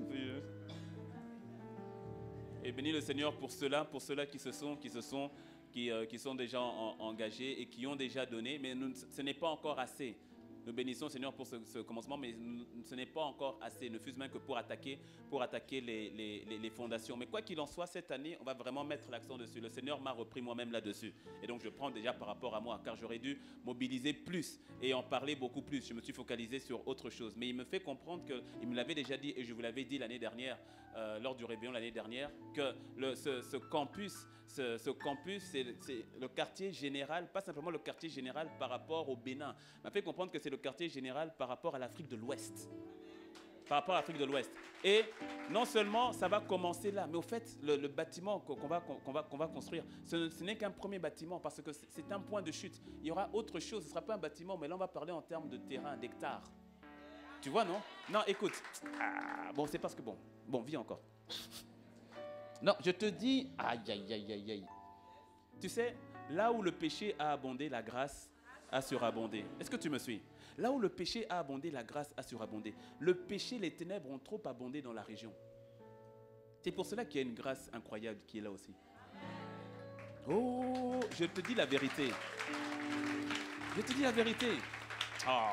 Et bénis le Seigneur pour ceux-là qui sont déjà engagés et qui ont déjà donné, mais ce n'est pas encore assez. Nous bénissons le Seigneur pour ce commencement, mais ce n'est pas encore assez, ne fût-ce même que pour attaquer les fondations. Mais quoi qu'il en soit, cette année, on va vraiment mettre l'accent dessus. Le Seigneur m'a repris moi-même là-dessus. Et donc, je prends déjà par rapport à moi, car j'aurais dû mobiliser plus et en parler beaucoup plus. Je me suis focalisé sur autre chose. Mais il me fait comprendre qu'il me l'avait déjà dit, et je vous l'avais dit l'année dernière, lors du réveillon l'année dernière, que ce campus, c'est le quartier général, pas simplement le quartier général par rapport au Bénin. Il m'a fait comprendre que c'est le quartier général par rapport à l'Afrique de l'Ouest. Par rapport à l'Afrique de l'Ouest. Et non seulement ça va commencer là, mais au fait, le bâtiment qu'on va construire, ce n'est qu'un premier bâtiment parce que c'est un point de chute. Il y aura autre chose, ce ne sera pas un bâtiment, mais là on va parler en termes de terrain, d'hectares. Tu vois, non? Non, écoute. Bon, c'est parce que bon, vis encore. Non, je te dis, aïe. Tu sais, là où le péché a abondé, la grâce a surabondé. Est-ce que tu me suis? Là où le péché a abondé, la grâce a surabondé. Le péché, les ténèbres ont trop abondé dans la région. C'est pour cela qu'il y a une grâce incroyable qui est là aussi. Oh, je te dis la vérité. Je te dis la vérité. Oh,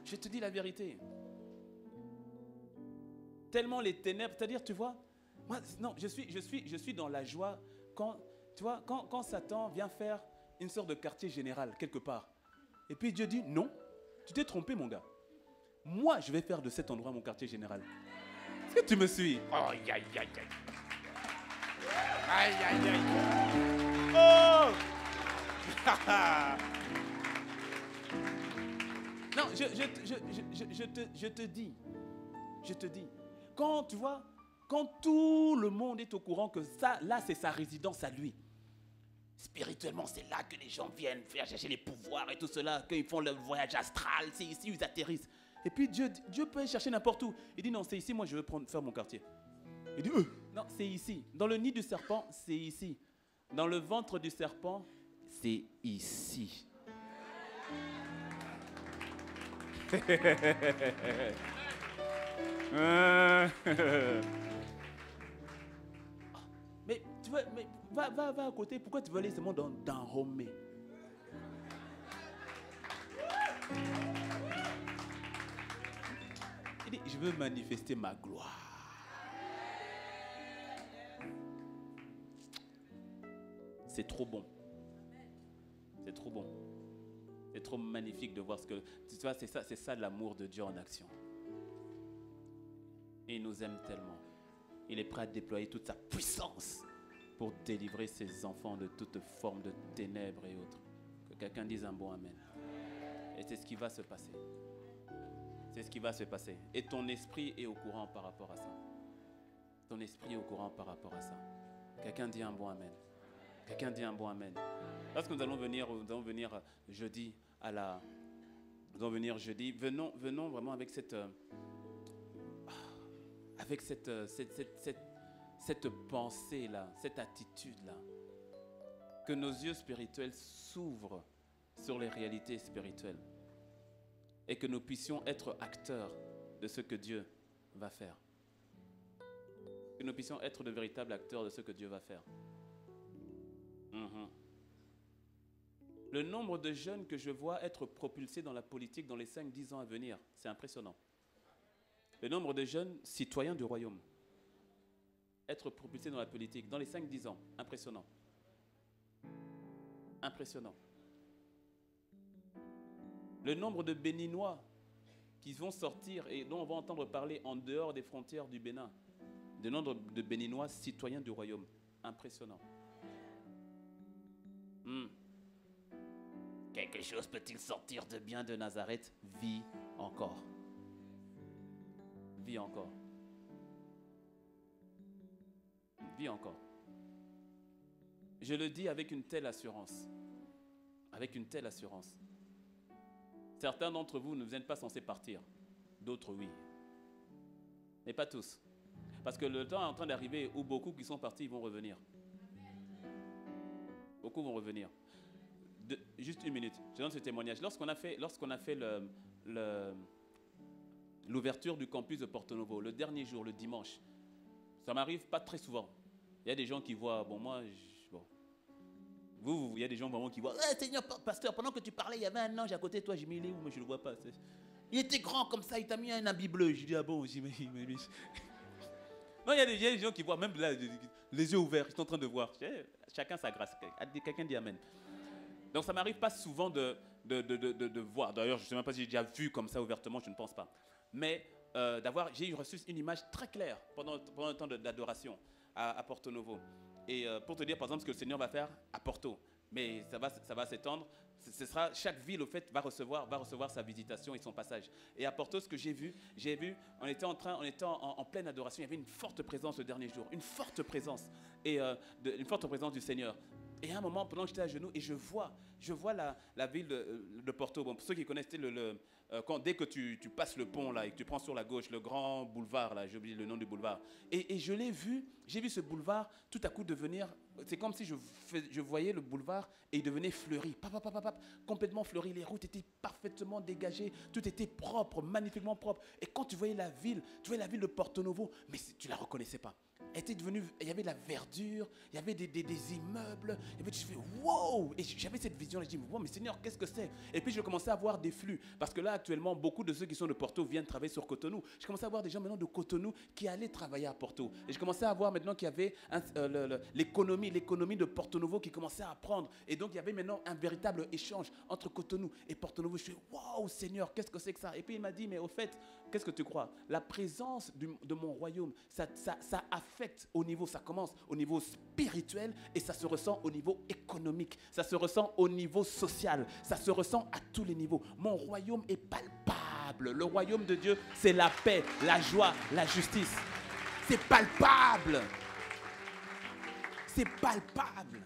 je te dis la vérité. Tellement les ténèbres, c'est-à-dire, tu vois, moi, non, je suis dans la joie quand, tu vois, quand Satan vient faire une sorte de quartier général quelque part. Et puis Dieu dit, non, tu t'es trompé mon gars. Moi, je vais faire de cet endroit mon quartier général. Est-ce que tu me suis? Oh, aïe. Oh. Non, je te dis, quand tu vois, quand tout le monde est au courant que ça, là, c'est sa résidence à lui. Spirituellement, c'est là que les gens viennent faire chercher les pouvoirs et tout cela, qu'ils font le voyage astral, c'est ici où ils atterrissent. Et puis Dieu peut aller chercher n'importe où. Il dit non, c'est ici, moi je veux faire mon quartier. Il dit non, c'est ici. Dans le nid du serpent, c'est ici. Dans le ventre du serpent, c'est ici. Mais tu vois, va à côté. Pourquoi tu veux aller seulement dans Romé? Il dit, je veux manifester ma gloire. C'est trop bon. C'est trop bon. C'est trop magnifique de voir ce que... Tu vois, c'est ça l'amour de Dieu en action. Et il nous aime tellement. Il est prêt à déployer toute sa puissance pour délivrer ses enfants de toute forme de ténèbres et autres. Que quelqu'un dise un bon amen. Et c'est ce qui va se passer. C'est ce qui va se passer. Et ton esprit est au courant par rapport à ça. Ton esprit est au courant par rapport à ça. Quelqu'un dit un bon amen. Quelqu'un dit un bon amen. Lorsque nous allons venir jeudi à la... Nous allons venir jeudi. Venons vraiment avec cette pensée-là, cette attitude-là. Que nos yeux spirituels s'ouvrent sur les réalités spirituelles. Et que nous puissions être acteurs de ce que Dieu va faire. Que nous puissions être de véritables acteurs de ce que Dieu va faire. Le nombre de jeunes que je vois être propulsés dans la politique dans les 5-10 ans à venir, c'est impressionnant. Le nombre de jeunes citoyens du royaume être propulsés dans la politique dans les 5-10 ans, impressionnant. Impressionnant. Le nombre de Béninois qui vont sortir et dont on va entendre parler en dehors des frontières du Bénin. Le nombre de Béninois citoyens du royaume. Impressionnant. Quelque chose peut-il sortir de bien de Nazareth? Vis encore. Vis encore. Vis encore. Je le dis avec une telle assurance. Avec une telle assurance. Certains d'entre vous ne êtes pas censés partir. D'autres, oui. Mais pas tous. Parce que le temps est en train d'arriver où beaucoup qui sont partis vont revenir. Beaucoup vont revenir. Juste une minute, je donne ce témoignage. Lorsqu'on a fait l'ouverture du campus de Porto Novo, le dernier jour, le dimanche, ça m'arrive pas très souvent. Il y a des gens qui voient, bon moi, il y a des gens vraiment qui voient, Seigneur pasteur, pendant que tu parlais, il y avait un ange à côté de toi, j'ai mis il est où, mais je ne le vois pas. Il était grand comme ça, il t'a mis un habit bleu. Je dis, ah bon, non, il y a des gens qui voient, même là, les yeux ouverts, ils sont en train de voir. Chacun sa grâce. Quelqu'un dit amen. Donc ça ne m'arrive pas souvent de voir. D'ailleurs, je ne sais même pas si j'ai déjà vu comme ça ouvertement, je ne pense pas. Mais j'ai reçu une image très claire pendant le temps d'adoration à Porto Novo. Et pour te dire, par exemple, ce que le Seigneur va faire à Porto. Mais ça va s'étendre. Chaque ville, au fait, va recevoir sa visitation et son passage. Et à Porto, ce que j'ai vu, on était en pleine adoration. Il y avait une forte présence le dernier jour. Une forte présence. Une forte présence du Seigneur. Et à un moment, pendant que j'étais à genoux, et je vois la ville de Porto. Bon, pour ceux qui connaissent, dès que tu passes le pont là et que tu prends sur la gauche le grand boulevard, là, j'ai oublié le nom du boulevard. Et je l'ai vu, j'ai vu ce boulevard tout à coup devenir, c'est comme si je voyais le boulevard et il devenait fleuri, complètement fleuri. Les routes étaient parfaitement dégagées, tout était propre, magnifiquement propre. Et quand tu voyais la ville de Porto Novo, mais tu la reconnaissais pas. Il y avait de la verdure, il y avait des immeubles, et puis je fais wow! Et j'avais cette vision, et je dis wow, mais Seigneur, qu'est-ce que c'est? Et puis je commençais à voir des flux, parce que là actuellement, beaucoup de ceux qui sont de Porto viennent travailler sur Cotonou. Je commençais à voir des gens maintenant de Cotonou qui allaient travailler à Porto. Et je commençais à voir maintenant qu'il y avait l'économie de Porto Novo qui commençait à prendre. Et donc il y avait maintenant un véritable échange entre Cotonou et Porto Novo. Je fais wow, Seigneur, qu'est-ce que c'est que ça? Et puis il m'a dit, mais au fait, qu'est-ce que tu crois? La présence de mon royaume, ça affecte au niveau, ça commence au niveau spirituel et ça se ressent au niveau économique, ça se ressent au niveau social, ça se ressent à tous les niveaux. Mon royaume est palpable. Le royaume de Dieu, c'est la paix, la joie, la justice. C'est palpable. C'est palpable.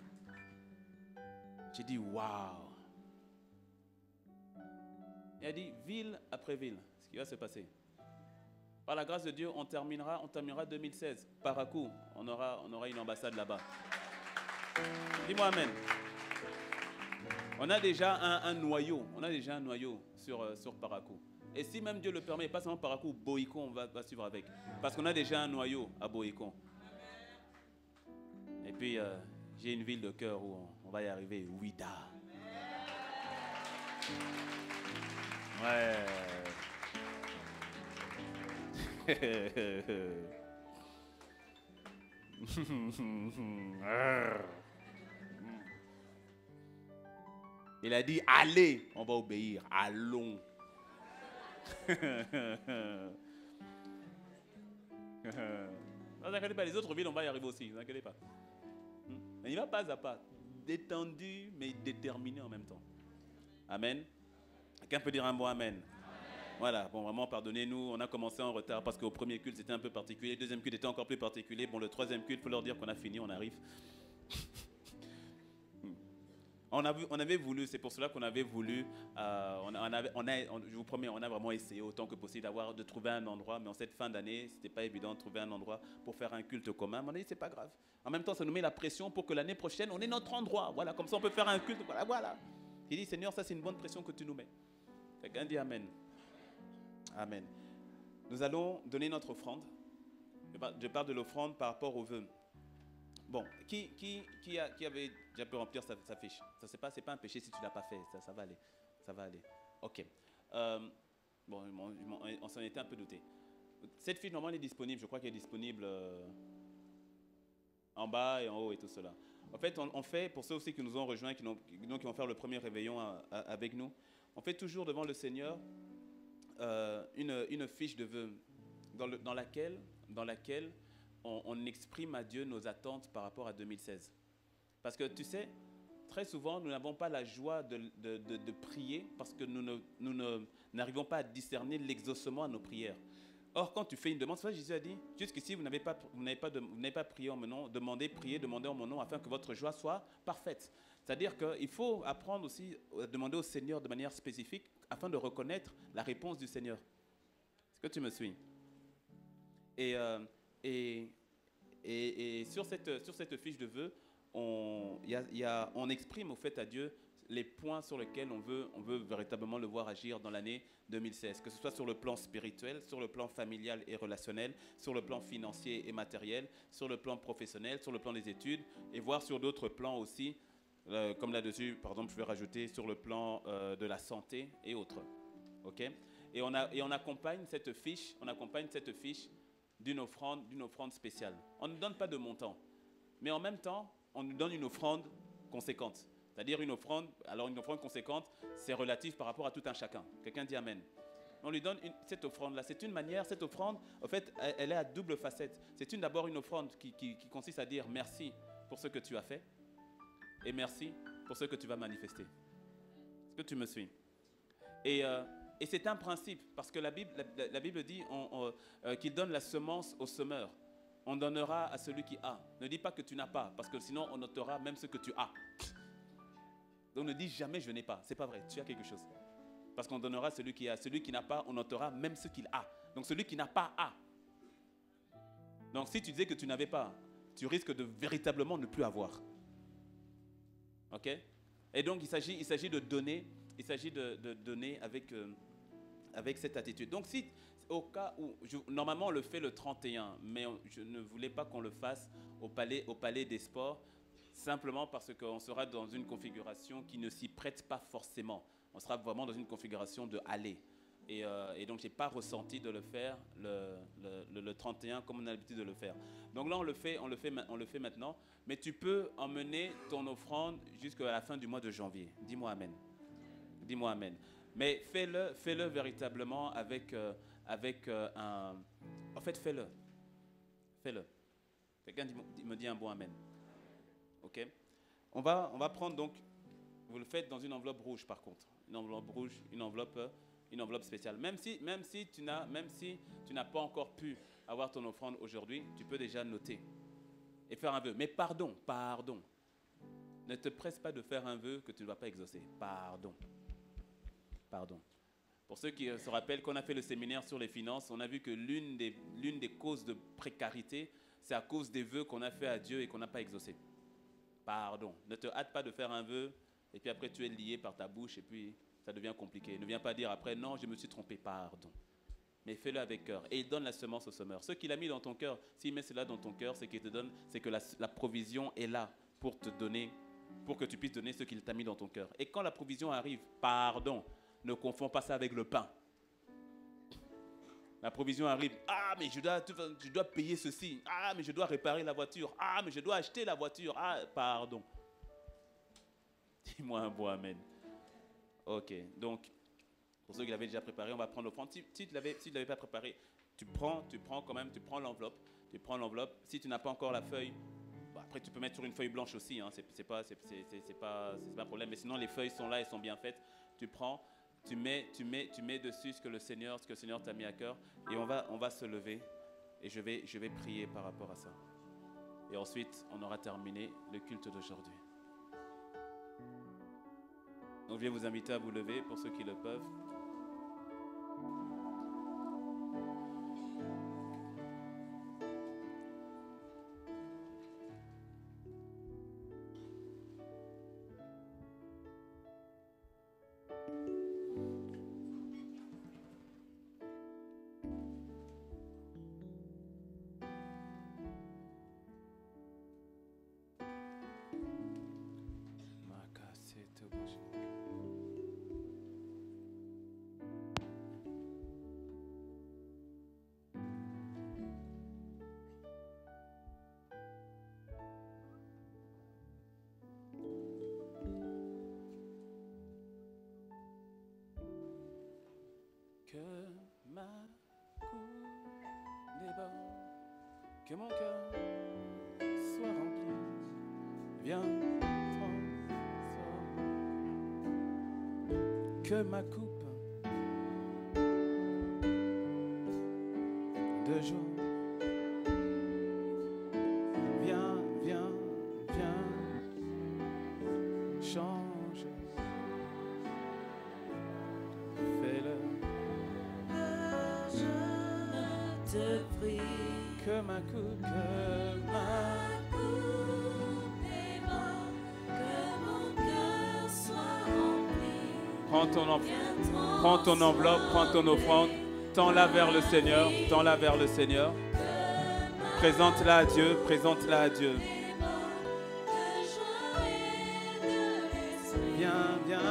J'ai dit waouh. Il a dit ville après ville, ce qui va se passer. Par la grâce de Dieu, on terminera 2016. Parakou, on aura une ambassade là-bas. Dis-moi amen. On a déjà un noyau. Sur Parakou. Et si même Dieu le permet, pas seulement Parakou, Boïkon, on va suivre avec. Parce qu'on a déjà un noyau à Boïkon. Et puis, j'ai une ville de cœur où on va y arriver, Ouida. Ouais. Il a dit allez, on va obéir, allons. Ne vous inquiétez pas, les autres villes on va y arriver aussi, ne vous inquiétez pas. On y va pas à pas. Détendu, mais déterminé en même temps. Amen. Quelqu'un peut dire un bon amen? Voilà, bon, vraiment, pardonnez-nous, on a commencé en retard parce qu'au premier culte, c'était un peu particulier. Le deuxième culte était encore plus particulier. Bon, le troisième culte, il faut leur dire qu'on a fini, on arrive. On avait voulu, c'est pour cela qu'on avait voulu, je vous promets, on a vraiment essayé autant que possible de trouver un endroit, mais en cette fin d'année, ce n'était pas évident de trouver un endroit pour faire un culte commun. Mais on a dit, c'est pas grave. En même temps, ça nous met la pression pour que l'année prochaine, on ait notre endroit. Voilà, comme ça, on peut faire un culte. Voilà. Il dit, Seigneur, ça, c'est une bonne pression que tu nous mets. Quelqu'un dit Amen. Amen. Nous allons donner notre offrande. Je parle de l'offrande par rapport aux vœux. Bon, qui avait déjà pu remplir sa fiche? Ça, c'est pas un péché si tu ne l'as pas fait. Ça va aller. Ça va aller. OK. Bon, on s'en était un peu douté. Cette fiche, normalement, elle est disponible. Je crois qu'elle est disponible en bas et en haut et tout cela. En fait, on fait, pour ceux aussi qui nous ont rejoints, qui vont faire le premier réveillon avec nous, on fait toujours devant le Seigneur une fiche de vœux dans laquelle on exprime à Dieu nos attentes par rapport à 2016. Parce que tu sais, très souvent, nous n'avons pas la joie de prier parce que nous n'arrivons pas à discerner l'exaucement à nos prières. Or, quand tu fais une demande, c'est vrai, Jésus a dit, jusqu'ici, vous n'avez pas prié en mon nom, demandez en mon nom afin que votre joie soit parfaite. C'est-à-dire qu'il faut apprendre aussi à demander au Seigneur de manière spécifique afin de reconnaître la réponse du Seigneur. Est-ce que tu me suis? Et sur cette fiche de vœux, on exprime au fait à Dieu les points sur lesquels on veut véritablement le voir agir dans l'année 2016, que ce soit sur le plan spirituel, sur le plan familial et relationnel, sur le plan financier et matériel, sur le plan professionnel, sur le plan des études, et voir sur d'autres plans aussi, comme là-dessus, par exemple, je vais rajouter sur le plan de la santé et autres. OK? Et on accompagne cette fiche d'une offrande spéciale. On ne donne pas de montant, mais en même temps, on nous donne une offrande conséquente. C'est-à-dire une offrande conséquente, c'est relatif par rapport à tout un chacun. Quelqu'un dit Amen. On lui donne cette offrande-là. C'est une manière, cette offrande, en fait, elle est à double facette. C'est d'abord une offrande qui consiste à dire merci pour ce que tu as fait et merci pour ce que tu vas manifester. Est-ce que tu me suis? Et c'est un principe, parce que la Bible dit qu'il donne la semence au semeur. On donnera à celui qui a. Ne dis pas que tu n'as pas, parce que sinon on notera même ce que tu as. Donc ne dis jamais je n'ai pas. C'est pas vrai, tu as quelque chose. Parce qu'on donnera à celui qui a. Celui qui n'a pas, on notera même ce qu'il a. Donc celui qui n'a pas a. Donc si tu disais que tu n'avais pas, tu risques de véritablement ne plus avoir. OK? Et donc il s'agit de donner. Il s'agit de donner avec cette attitude. Donc si, au cas où, normalement on le fait le 31, mais je ne voulais pas qu'on le fasse au palais des sports, simplement parce qu'on sera dans une configuration qui ne s'y prête pas forcément. On sera vraiment dans une configuration de aller. Et donc je n'ai pas ressenti de le faire le 31 comme on a l'habitude de le faire. Donc là on le fait maintenant, mais tu peux emmener ton offrande jusqu'à la fin du mois de janvier. Dis-moi Amen. Dis-moi Amen. Mais fais-le véritablement avec un... En fait, fais-le. Fais-le. Quelqu'un me dit un bon Amen. OK? On va prendre donc... Vous le faites dans une enveloppe rouge par contre. Une enveloppe rouge, une enveloppe spéciale. Même si tu n'as pas encore pu avoir ton offrande aujourd'hui, tu peux déjà noter et faire un vœu. Mais pardon. Ne te presse pas de faire un vœu que tu ne vas pas exaucer. Pardon. Pour ceux qui se rappellent qu'on a fait le séminaire sur les finances, on a vu que l'une des causes de précarité, c'est à cause des vœux qu'on a fait à Dieu et qu'on n'a pas exaucé. Pardon. Ne te hâte pas de faire un vœu et puis après tu es lié par ta bouche et puis ça devient compliqué. Ne viens pas dire après non, je me suis trompé, pardon. Mais fais-le avec cœur et il donne la semence au semeur. Ce qu'il a mis dans ton cœur, s'il met cela dans ton cœur, ce qu'il te donne, c'est que la provision est là pour te donner, pour que tu puisses donner ce qu'il t'a mis dans ton cœur. Et quand la provision arrive, pardon. Ne confonds pas ça avec le pain. La provision arrive. Ah, mais je dois payer ceci. Ah, mais je dois réparer la voiture. Ah, mais je dois acheter la voiture. Ah, pardon. Dis-moi un bon Amen. OK. Donc, pour ceux qui l'avaient déjà préparé, on va prendre l'offrande. Si tu ne l'avais pas préparé, tu prends l'enveloppe. Si tu n'as pas encore la feuille, Bon, après, tu peux mettre sur une feuille blanche aussi, hein, c'est pas un problème. Mais sinon, les feuilles sont là, elles sont bien faites. Tu prends, tu mets dessus ce que le Seigneur t'a mis à cœur. Et on va se lever. Et je vais prier par rapport à ça. Et ensuite, on aura terminé le culte d'aujourd'hui. Donc, je vais vous inviter à vous lever pour ceux qui le peuvent. Que ma coupe déborde, que mon cœur soit rempli. Viens, transforme. Que ma coupe de joie. Viens, viens, viens, change. Fais-le. Te prie, Que ma coupe, déborde, que mon cœur soit rempli. Prends ton Viens enveloppe, prends ton offrande, tends-la vers le Seigneur, tends-la vers le Seigneur. Présente-la à Dieu, présente-la à Dieu. Viens, viens,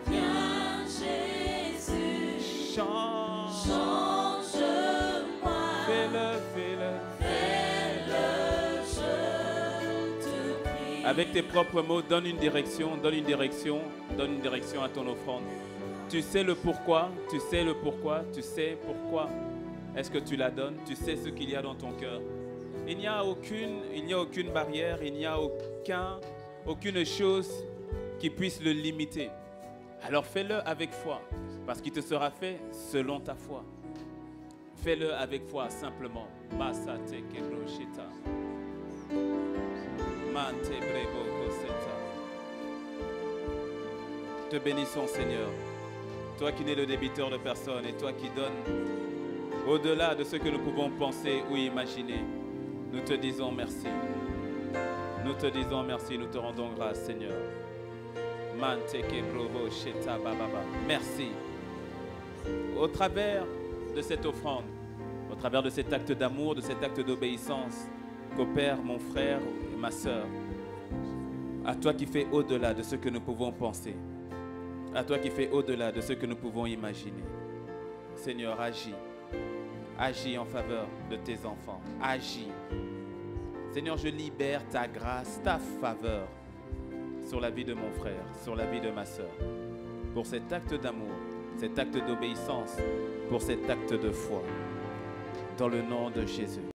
Viens Jésus, chante, change-moi, fais-le, fais-le. je te prie. Avec tes propres mots, donne une direction à ton offrande. Tu sais le pourquoi, tu sais pourquoi est-ce que tu la donnes, tu sais ce qu'il y a dans ton cœur. Il n'y a aucune barrière, il n'y a aucune chose qui puisse le limiter. Alors fais-le avec foi, parce qu'il te sera fait selon ta foi. Fais-le avec foi, simplement. Masate kebroshita. Mante brebo koseta. Te bénissons, Seigneur. Toi qui n'es le débiteur de personne et toi qui donnes au-delà de ce que nous pouvons penser ou imaginer. Nous te disons merci. Nous te disons merci, nous te rendons grâce, Seigneur. Merci. Au travers de cette offrande, au travers de cet acte d'amour, de cet acte d'obéissance qu'opère mon frère et ma sœur, à toi qui fais au-delà de ce que nous pouvons penser, à toi qui fais au-delà de ce que nous pouvons imaginer. Seigneur, agis. Agis en faveur de tes enfants. Agis. Seigneur, je libère ta grâce, ta faveur sur la vie de mon frère, sur la vie de ma sœur, pour cet acte d'amour, cet acte d'obéissance, pour cet acte de foi. Dans le nom de Jésus.